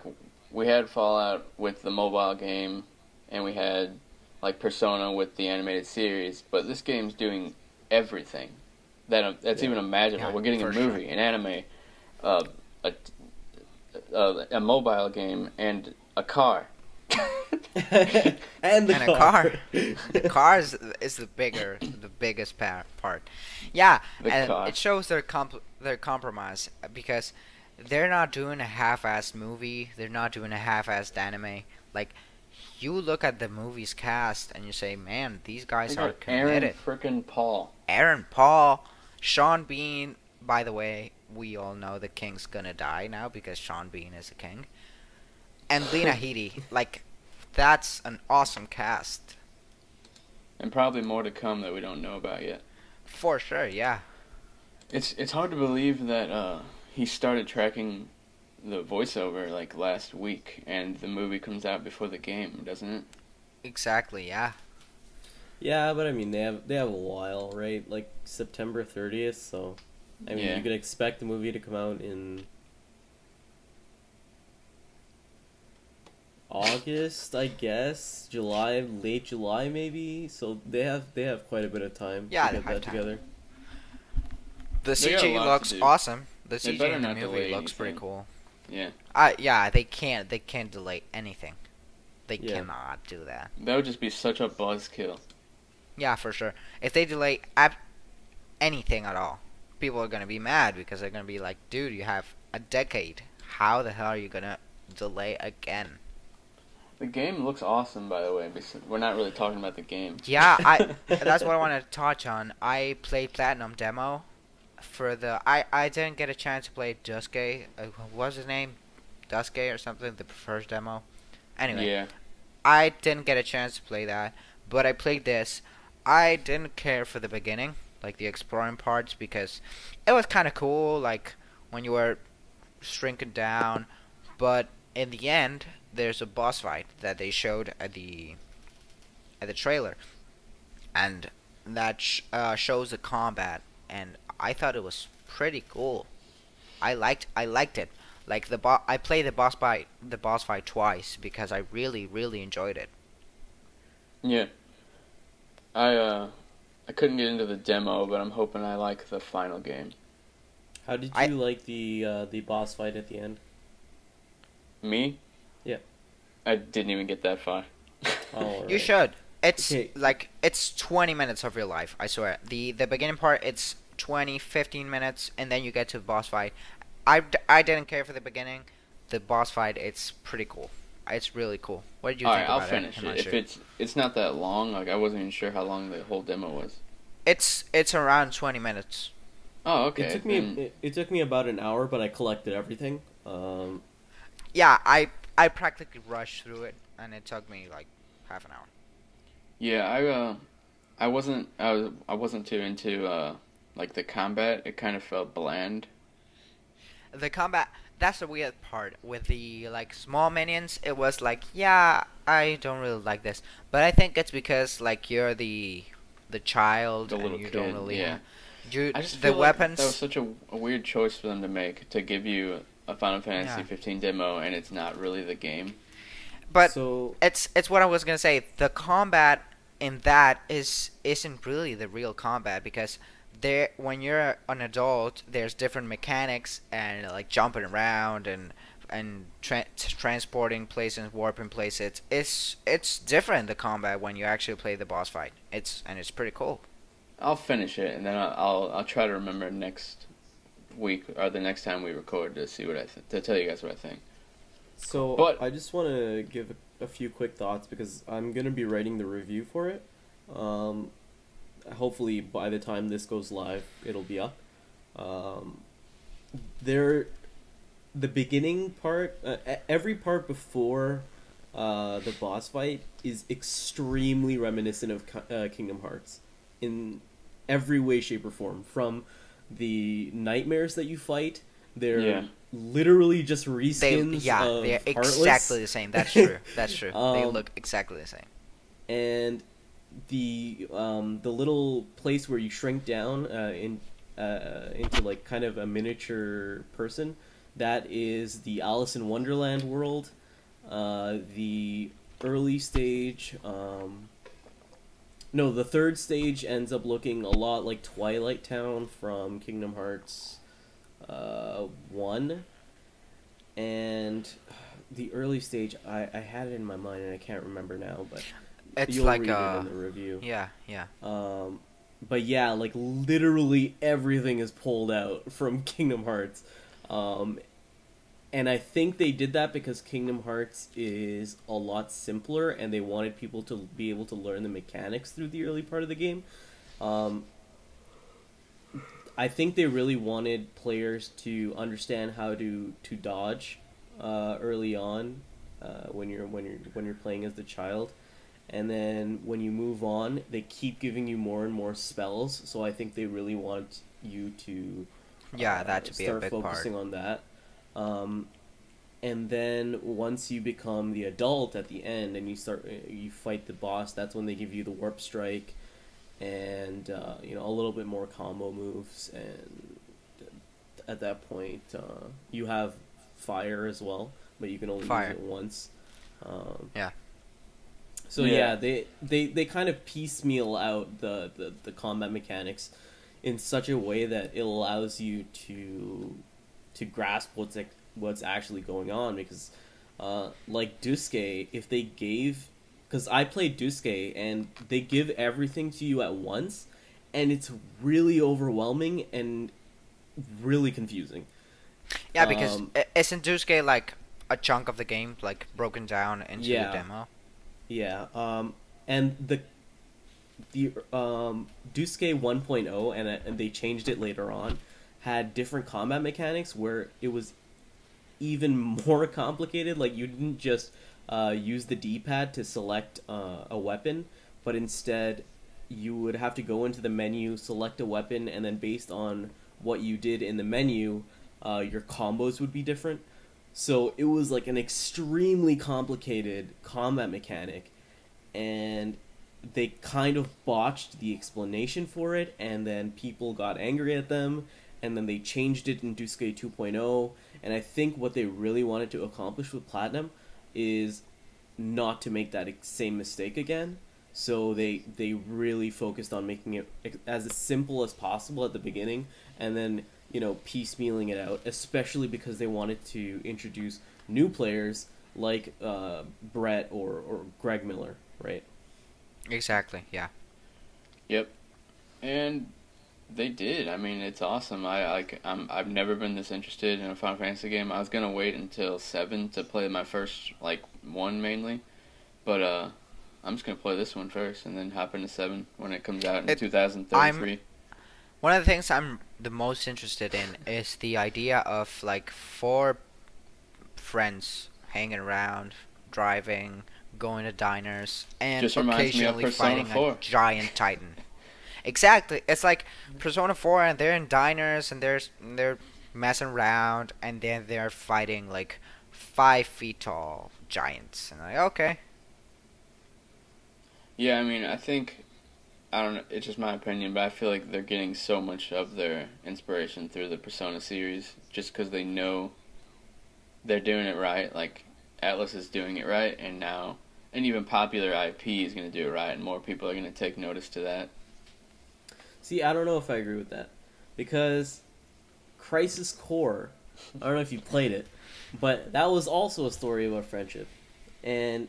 we had Fallout with the mobile game, and we had like Persona with the animated series, but this game's doing everything that's even imaginable. Yeah, We're getting a for movie, an anime, uh, a mobile game, and a car. and the A car. The car is the biggest part. Yeah, and car. it shows their compromise because they're not doing a half-assed movie. They're not doing a half-assed anime. Like, you look at the movie's cast and you say, man, these guys are committed. Aaron frickin' Paul. Aaron Paul, Sean Bean. By the way, we all know the king's gonna die now because Sean Bean is a king. And Lena Headey, like, that's an awesome cast. And probably more to come that we don't know about yet. For sure, yeah. It's hard to believe that he started tracking the voiceover like last week, and the movie comes out before the game, doesn't it? Exactly, yeah. Yeah, but I mean, they have a while, right? Like September 30th, so I mean, Yeah. you could expect the movie to come out in August, I guess, July, late July maybe. So they have quite a bit of time Yeah, to they get have that time. together. The They got a CG lot looks to do. awesome. The They CG better in the not movie delay looks pretty anything. cool. Yeah. Yeah, they can't delay anything. They Yeah. cannot do that. That would just be such a buzzkill. Yeah, for sure. If they delay anything at all, people are gonna be mad because they're gonna be like, dude, you have a decade. How the hell are you gonna delay again? The game looks awesome, by the way. We're not really talking about the game. Yeah, that's what I want to touch on. I played Platinum demo for the. I didn't get a chance to play Duske. What was his name? Duske or something. The first demo. Anyway, Yeah. I didn't get a chance to play that, but I played this. I didn't care for the beginning, like the exploring parts, because it was kind of cool, like when you were shrinking down. But in the end, there's a boss fight that they showed at the trailer, and that shows the combat, and I thought it was pretty cool. I liked it. Like I played the boss fight twice because I really enjoyed it. Yeah. I couldn't get into the demo, but I'm hoping I like the final game. How did you like the boss fight at the end? Me? Yeah. I didn't even get that far. Oh, You right. should. It's Okay. like it's 20 minutes of your life, I swear. The beginning part it's 15 minutes and then you get to the boss fight. I didn't care for the beginning. The boss fight it's pretty cool. It's really cool. What did you think Alright, I'll about finish it. Himanshu? If it's not that long, like I wasn't even sure how long the whole demo was. It's around 20 minutes. Oh, okay. It took me about an hour, but I collected everything. Yeah, I practically rushed through it and it took me like half an hour. Yeah, I wasn't too into like the combat. It kind of felt bland. The combat, that's the weird part with the like small minions. It was like, yeah, I don't really like this, but I think it's because like you're the child The and little you kid, don't really yeah. you I just the feel weapons. like that was such a weird choice for them to make, to give you a Final Fantasy Yeah. 15 demo and it's not really the game. But so it's what I was gonna say. The combat in that isn't really the real combat because there when you're an adult, there's different mechanics and like jumping around and transporting places, warping places. It's different the combat when you actually play the boss fight. It's pretty cool. I'll finish it and then I'll try to remember next week or the next time we record to see what to tell you guys what I think. So But- I just want to give a few quick thoughts because I'm gonna be writing the review for it. Hopefully by the time this goes live, it'll be up. The beginning part, every part before the boss fight is extremely reminiscent of Kingdom Hearts in every way, shape, or form. From the nightmares that you fight, they're Yeah. literally just reskins of they're Heartless. exactly the same. That's true. That's true. They look exactly the same. And the little place where you shrink down into like kind of a miniature person, That is the Alice in Wonderland world. The early stage, no, the third stage ends up looking a lot like Twilight Town from Kingdom Hearts 1. And the early stage, I had it in my mind and I can't remember now, but It's you'll like read it in the review. yeah, yeah. But yeah, like literally everything is pulled out from Kingdom Hearts. And I think they did that because Kingdom Hearts is a lot simpler and they wanted people to be able to learn the mechanics through the early part of the game. I think they really wanted players to understand how to dodge early on when you're playing as the child. And then when you move on, they keep giving you more and more spells. So I think they really want you to that to be a big start part. focusing on that. And then once you become the adult at the end and you fight the boss, that's when they give you the warp strike and a little bit more combo moves. And at that point, you have fire as well, but you can only use it once. So yeah, they kind of piecemeal out the combat mechanics in such a way that it allows you to grasp what's actually going on, because like Duske, if they gave, because I played Duske and they give everything to you at once and it's really overwhelming and really confusing. Yeah, because isn't Duske like a chunk of the game like broken down into the demo? Yeah, and the Duske 1.0 and they changed it later on, had different combat mechanics where it was even more complicated. Like you didn't just use the D-pad to select a weapon, but instead you would have to go into the menu, select a weapon, and then based on what you did in the menu, your combos would be different. So it was like an extremely complicated combat mechanic, and they kind of botched the explanation for it, and then people got angry at them, and then they changed it in Duske 2.0, and I think what they really wanted to accomplish with Platinum is not to make that same mistake again. So they really focused on making it as simple as possible at the beginning, and then piecemealing it out, especially because they wanted to introduce new players like Brett or Greg Miller, right? Exactly, yeah. Yep. And they did. I mean, it's awesome. I've never been this interested in a Final Fantasy game. I was gonna wait until 7 to play my first one mainly, but I'm just gonna play this one first and then hop into 7 when it comes out in 2033. One of the things I'm the most interested in is the idea of 4 friends hanging around, driving, going to diners, and Just occasionally fighting 4. a giant titan. Exactly. It's like Persona 4, and they're in diners and they're messing around, and then they're fighting 5 feet tall giants. And okay. Yeah, I mean, I don't know, it's just my opinion, but I feel like they're getting so much of their inspiration through the Persona series just because they know they're doing it right. Like, Atlas is doing it right, and even popular IP is going to do it right, and more people are going to take notice to that. See, I don't know if I agree with that, because Crisis Core, I don't know if you played it, but that was also a story about friendship, and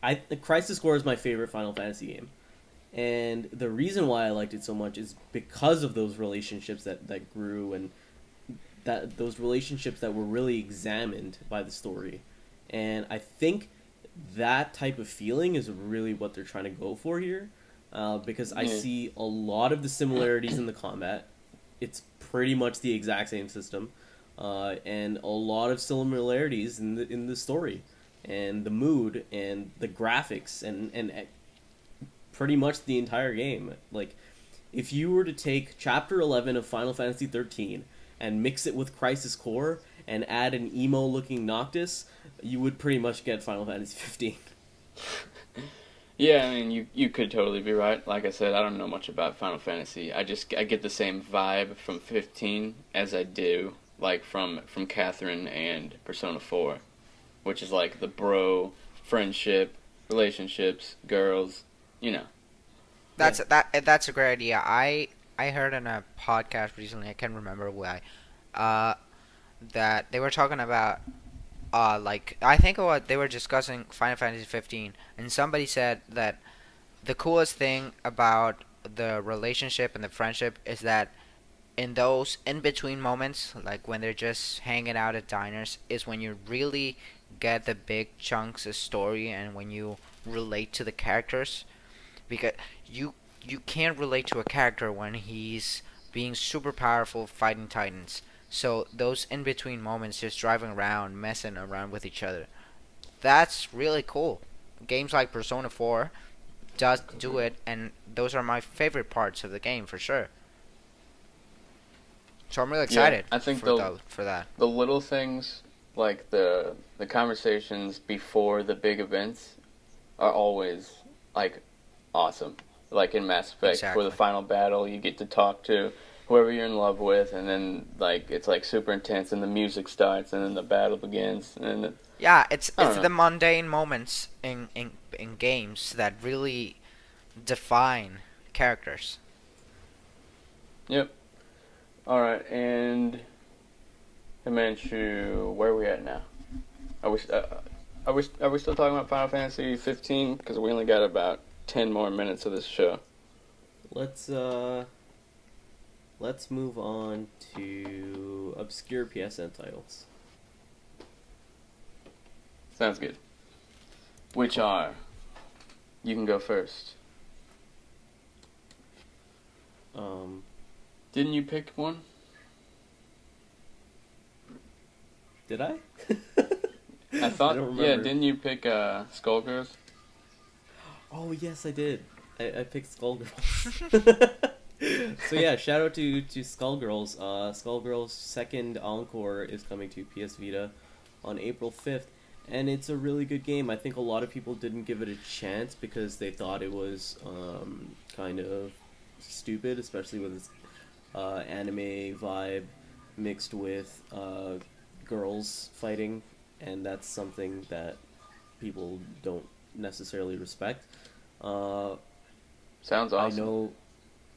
the Crisis Core is my favorite Final Fantasy game. And the reason why I liked it so much is because of those relationships that grew, and those relationships that were really examined by the story. And I think that type of feeling is really what they're trying to go for here, because I see a lot of the similarities in the combat. It's pretty much the exact same system, and a lot of similarities in the story, and the mood, and the graphics, and pretty much the entire game. Like, if you were to take Chapter 11 of Final Fantasy 13 and mix it with Crisis Core and add an emo-looking Noctis, you would pretty much get Final Fantasy 15. Yeah, I mean, you could totally be right. Like I said, I don't know much about Final Fantasy. I get the same vibe from 15 as I do like from Catherine and Persona 4, which is like the bro, friendship, relationships, girls, you know. That's a great idea. I heard in a podcast recently. I can't remember why. That they were talking about like I think they were discussing Final Fantasy 15, and somebody said that the coolest thing about the relationship and the friendship is that in those in between moments, like when they're just hanging out at diners, is when you really get the big chunks of story and when you relate to the characters, because you can't relate to a character when he's being super powerful fighting titans. So those in between moments, just driving around, messing around with each other, that's really cool. Games like Persona 4 does do it, and those are my favorite parts of the game for sure. So I'm really excited. I think for that. The little things, like the conversations before the big events, are always like awesome. Like in Mass Effect, Exactly. for the final battle, you get to talk to whoever you're in love with, and then like it's like super intense, and the music starts, and then the battle begins, and then Yeah, it's I don't know. the mundane moments in games that really define characters. Yep. All right, and Himanshu, where are we at now? Are we still talking about Final Fantasy 15? Because we only got about 10 more minutes of this show. Let's move on to obscure PSN titles. Sounds good. Which are? You can go first. Didn't you pick one? Did I? I thought. I don't Yeah, remember. didn't you pick Skullgirls? Oh yes, I did. I picked Skullgirls. So yeah, shout out to Skullgirls. Skullgirls' second encore is coming to PS Vita on April 5th, and it's a really good game. I think a lot of people didn't give it a chance because they thought it was kind of stupid, especially with its anime vibe mixed with girls fighting, and that's something that people don't necessarily respect. Sounds awesome. I know.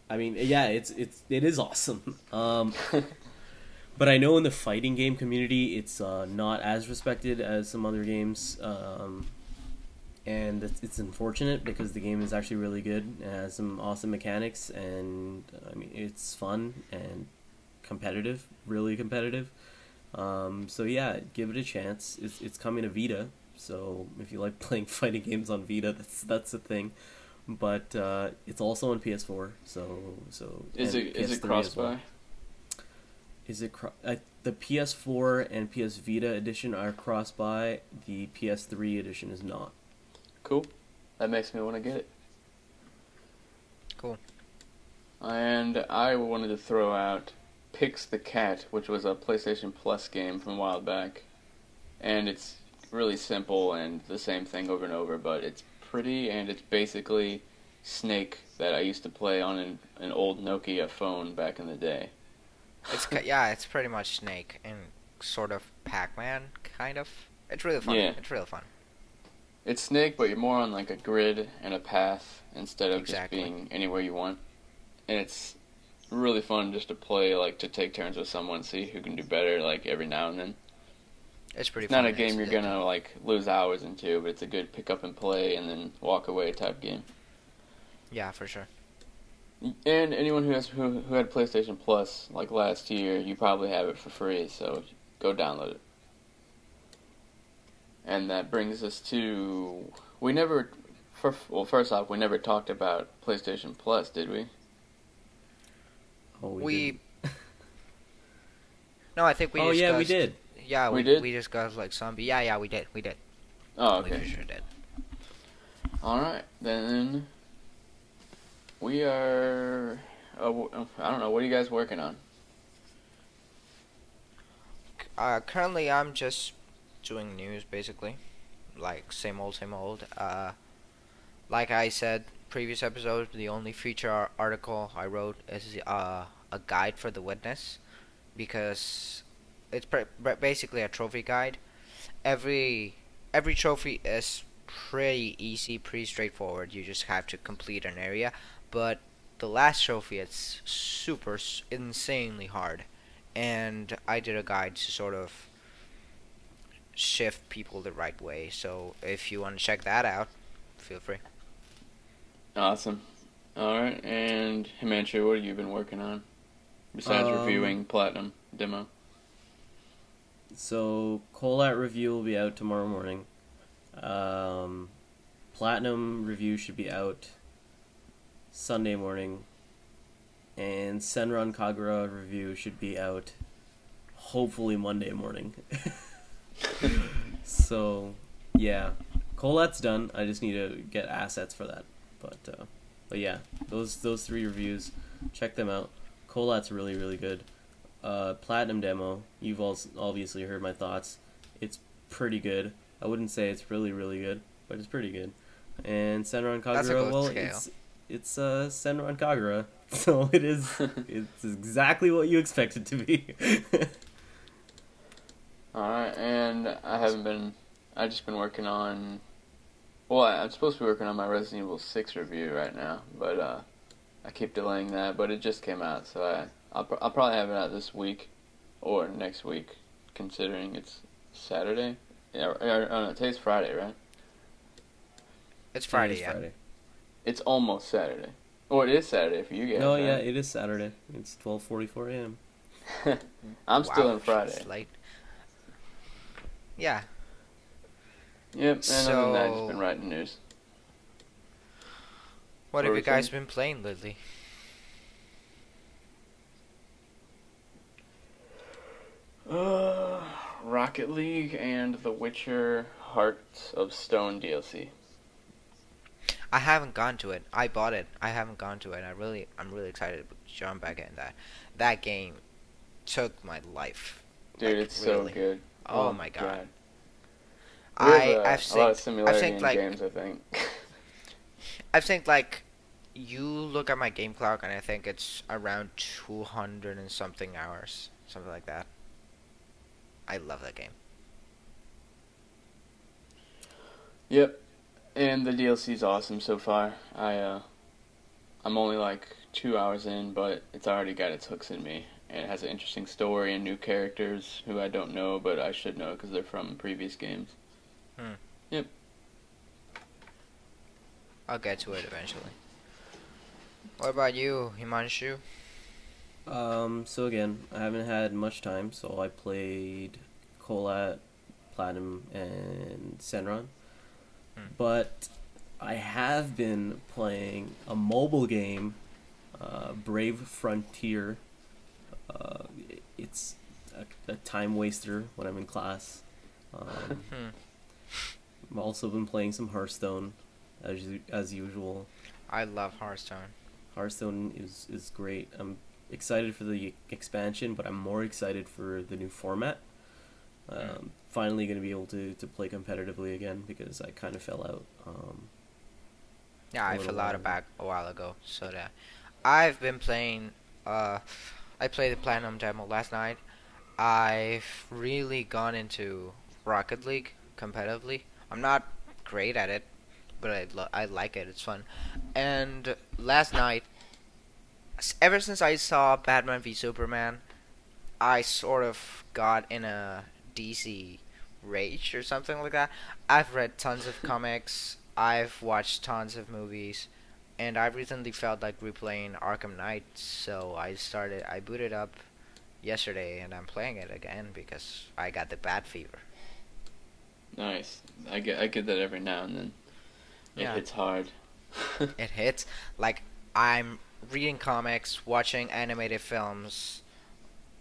I mean, yeah, it is awesome. But I know in the fighting game community, it's not as respected as some other games, and it's unfortunate because the game is actually really good and has some awesome mechanics, and I mean, it's fun and competitive, really competitive. So yeah, give it a chance. It's coming to Vita, so if you like playing fighting games on Vita, that's the thing. But it's also on PS4, so Is and it PS3 cross as well. buy? Is it the PS4 and PS Vita edition are cross buy? The PS3 edition is not. Cool. That makes me want to get it. Cool. And I wanted to throw out Pix the Cat, which was a PlayStation Plus game from a while back. And it's really simple and the same thing over and over, but it's pretty, and it's basically Snake that I used to play on an old Nokia phone back in the day. It's pretty much Snake and sort of Pac-Man, kind of. It's really fun. Yeah. It's real fun. It's Snake, but you're more on like a grid and a path instead of Exactly. just being anywhere you want. And it's really fun just to play, like to take turns with someone, see who can do better, like every now and then. It's pretty It's fun. not a game you're It's- gonna like lose hours into, but it's a good pick up and play and then walk away type game. Yeah, for sure. And anyone who had PlayStation Plus like last year, you probably have it for free, so go download it. And that brings us to first off, we never talked about PlayStation Plus, did we? Oh, We didn't. No, I think we Oh discussed. yeah, we did. Yeah, We did? We discussed like zombie. Yeah, we did. Oh, We for okay. sure did. Alright, then we are... I don't know, what are you guys working on? Currently, I'm just doing news, basically. Like, same old, same old. Like I said, previous episode, the only feature article I wrote is a guide for the witness. Because it's basically a trophy guide. Every every trophy is pretty easy, pretty straightforward. You just have to complete an area, but the last trophy it's super insanely hard. And I did a guide to sort of shift people the right way. So if you want to check that out, feel free. Awesome. All right, and Himanshu, what have you been working on besides reviewing Platinum demo? So, Colat review will be out tomorrow morning. Platinum review should be out Sunday morning. And Senran Kagura review should be out hopefully Monday morning. So, yeah. Colat's done. I just need to get assets for that. But yeah, those 3 reviews, check them out. Colat's really, really good. Platinum demo, you've all obviously heard my thoughts. It's pretty good. I wouldn't say it's really, really good, but it's pretty good. And Senran Kagura, well, it's Senran Kagura, so it's exactly what you expect it to be. Alright, and I've just been working on, well, I'm supposed to be working on my Resident Evil 6 review right now, but I keep delaying that, but it just came out, so I'll probably have it out this week, or next week, considering it's Saturday. Yeah, no, today's Friday, right? It's Friday, yeah. Friday. It's almost Saturday. Oh, it is Saturday for you guys. No, right? yeah, it is Saturday. It's 12:44 a.m. I'm still in Friday. It's late. Yeah. Yep, and other than that, I've just been writing news. What have you guys been playing lately? Rocket League and The Witcher Heart of Stone DLC. I haven't gone to it. I bought it. I haven't gone to it. I'm really excited to jump back in that. That game took my life. Dude, like, it's really. So good. Oh my god. I've seen a lot of similarity in games, I think. I think like you look at my game clock and I think it's around 200 and something hours, something like that. I love that game. Yep, and the DLC's awesome so far. I'm only like 2 hours in, but it's already got its hooks in me. And it has an interesting story and new characters who I don't know, but I should know because they're from previous games. Yep. I'll get to it eventually. What about you, Himanshu? So again, I haven't had much time, so I played Colat, Platinum, and Senran. But I have been playing a mobile game, Brave Frontier. It's a time waster when I'm in class. I've also been playing some Hearthstone, as usual. I love Hearthstone. Hearthstone is great. I'm excited for the expansion, but I'm more excited for the new format. Finally going to be able to play competitively again because I kind of fell out. Yeah, I fell out back a while ago. So that I've been playing. I played the Platinum demo last night. I've really gone into Rocket League competitively. I'm not great at it, but I like it. It's fun. And last night, ever since I saw Batman v Superman, I sort of got in a DC rage or something like that. I've read tons of comics. I've watched tons of movies. And I recently felt like replaying Arkham Knight, so I booted up yesterday and I'm playing it again because I got the bat fever. Nice. I get that every now and then. It hits hard. It hits. Like, I'm reading comics, watching animated films,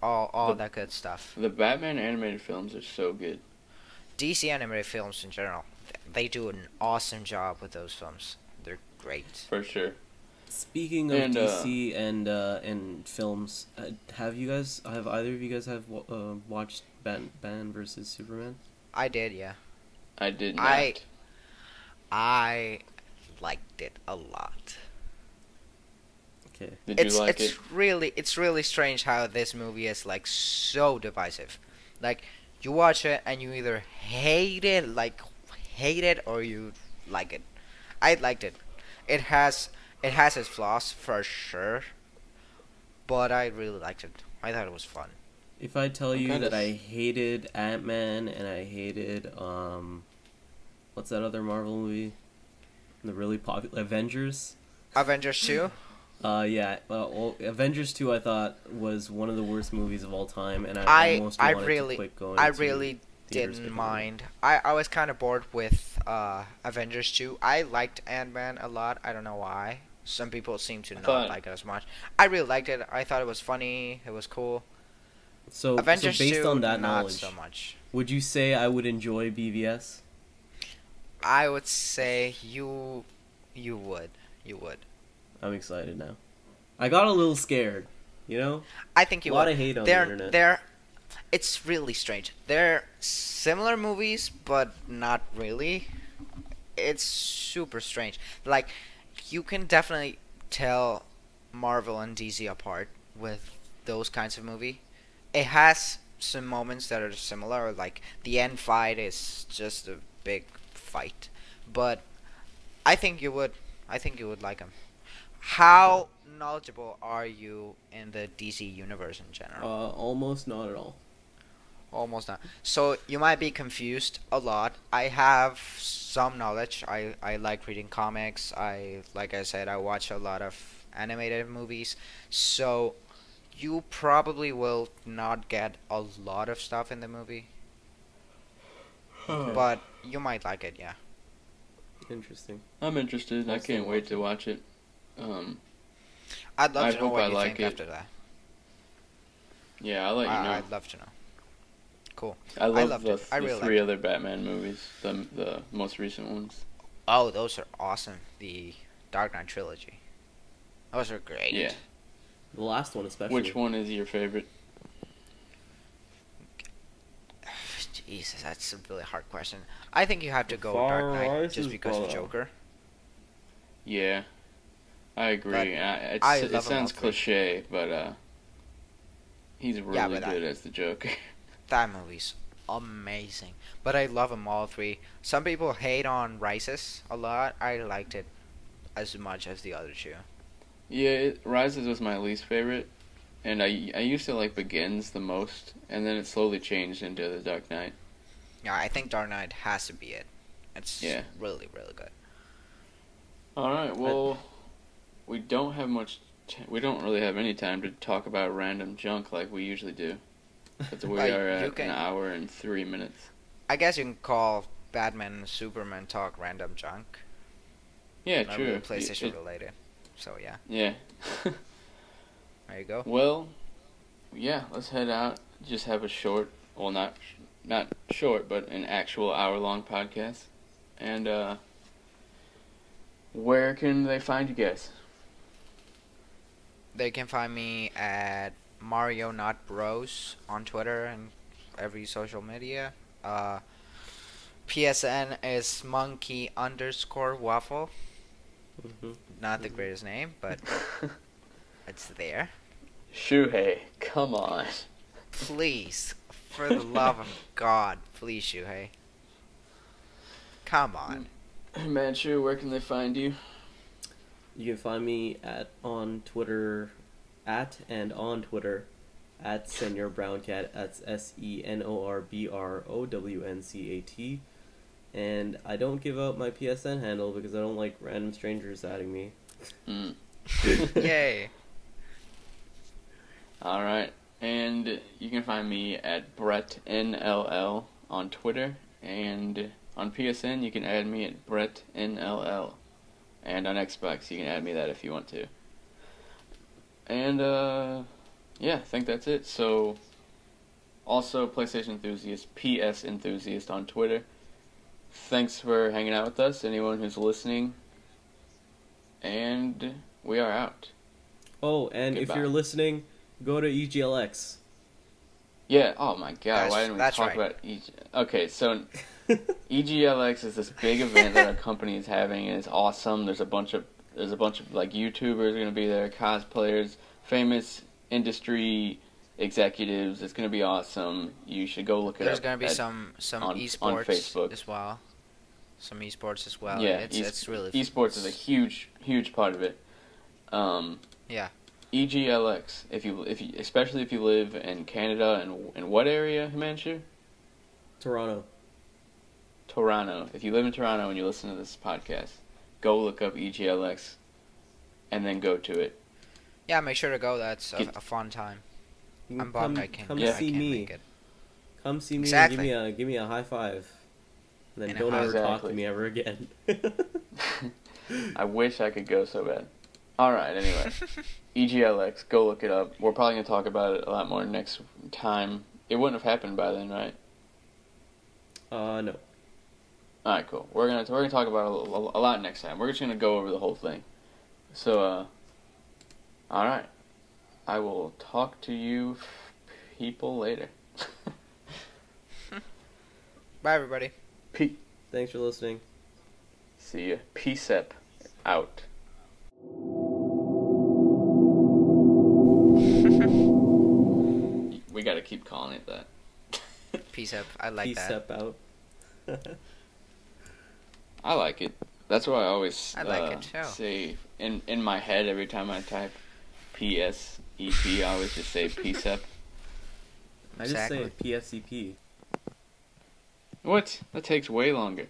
all that good stuff. The Batman animated films are so good. DC animated films in general, they do an awesome job with those films. They're great. For sure. Speaking of DC and films, have either of you guys watched Batman versus Superman? I did, yeah. I did not. I liked it a lot. Okay. Did you like it? It's really strange how this movie is like so divisive. Like, you watch it and you either hate it, or you like it. I liked it. It has it has its flaws for sure, but I really liked it. I thought it was fun. If I tell I'm you kinda that I hated Ant-Man and I hated what's that other Marvel movie? The really popular Avengers. Avengers 2? Yeah. Well, Avengers 2 I thought was one of the worst movies of all time, and I almost wanted to quit going. I to really theaters didn't because of mind. I was kind of bored with Avengers 2. I liked Ant-Man a lot. I don't know why. Some people seem to not like it as much. I really liked it. I thought it was funny. It was cool. it. So Avengers based 2, on that not knowledge, so much. would you say I would enjoy BVS? I would say you would. You would. I'm excited now. I got a little scared, you know? I think you A lot would. of hate on the internet. It's really strange. They're similar movies, but not really. It's super strange. Like, you can definitely tell Marvel and DC apart with those kinds of movie. It has some moments that are similar, like the end fight is just a big fight. But I think you would. I think you would like them. How knowledgeable are you in the DC universe in general? Almost not at all. Almost not. So you might be confused a lot. I have some knowledge. I like reading comics. Like I said, I watch a lot of animated movies. So you probably will not get a lot of stuff in the movie. But you might like it, yeah. Interesting. I'm interested. I can't wait to watch it. I'd love I to know hope what I you like think it. after that. Yeah, I'll let you know. I'd love to know. Cool. I love loved the, it. I the really three liked other Batman movies, the most recent ones. Oh, those are awesome. The Dark Knight trilogy. Those are great. Yeah. The last one especially. Which one is your favorite? Jesus, that's a really hard question. I think you have to go Far Dark Knight Rises, just because of but, Joker. Yeah, I agree. But It I love them sounds all three. cliche, but he's really but good as the Joker. That movie's amazing. But I love them all three. Some people hate on Rises a lot. I liked it as much as the other two. Yeah, Rises was my least favorite, and I used to like Begins the most, and then it slowly changed into The Dark Knight. Yeah, I think Dark Knight has to be it. It's Yeah. really, really good. All right, well, we don't have much. We don't really have any time to talk about random junk like we usually do. But we Like, are you at can- an hour and 3 minutes. I guess you can call Batman and Superman talk random junk. Yeah, Not true. really PlayStation related. So yeah, Yeah. there you go. Well, yeah, let's head out. Just have a short, well, not short, but an actual hour-long podcast. And where can they find you guys? They can find me at Mario Not Bros on Twitter and every social media. PSN is monkey_waffle. Mhm. Not the greatest name, but it's there. Shuhei, come on. Please, for the love of God, please, Shuhei. Come on. Himanshu, where can they find you? You can find me on Twitter at Senor Browncat. That's SENORBROWNCAT. And I don't give out my PSN handle because I don't like random strangers adding me. Mm. Yay. All right, and you can find me at BrettNLL on Twitter, and on PSN you can add me at BrettNLL, and on Xbox you can add me that if you want to. And yeah, I think that's it. So, also PlayStation Enthusiast, PS Enthusiast on Twitter. Thanks for hanging out with us, anyone who's listening, and we are out. Oh, and Goodbye. if you're listening, go to EGLX. Yeah, oh my god, why didn't we That's talk right. about Okay, so EGLX is this big event that our company is having, and it's awesome. There's a bunch of like YouTubers are going to be there, cosplayers, famous industry executives. It's going to be awesome. You should go look it There's up. There's going to be some esports on Facebook as well. Some esports as well. Yeah, it's really esports is a huge part of it. Yeah. EGLX. If you especially if you live in Canada and in what area, Himanshu? Toronto. If you live in Toronto and you listen to this podcast, go look up EGLX, and then go to it. Yeah, make sure to go. That's a fun time. I'm bummed I can't. Come I see can't me. Make it. Come see me. Exactly. And give me a high five. And then And don't ever Exactly. talk to me ever again. I wish I could go so bad. Alright, anyway. EGLX, go look it up. We're probably going to talk about it a lot more next time. It wouldn't have happened by then, right? No. Alright, cool. We're gonna talk about it a lot next time. We're just going to go over the whole thing. So, alright. I will talk to you people later. Bye, everybody. Thanks for listening. See ya. PSEP out. We gotta keep calling it that. Peace up. I like that. Step out. I like it. That's what I always I like it too. say in my head every time I type PSEP. I always just say PSEP. I just say PSCP. What? That takes way longer.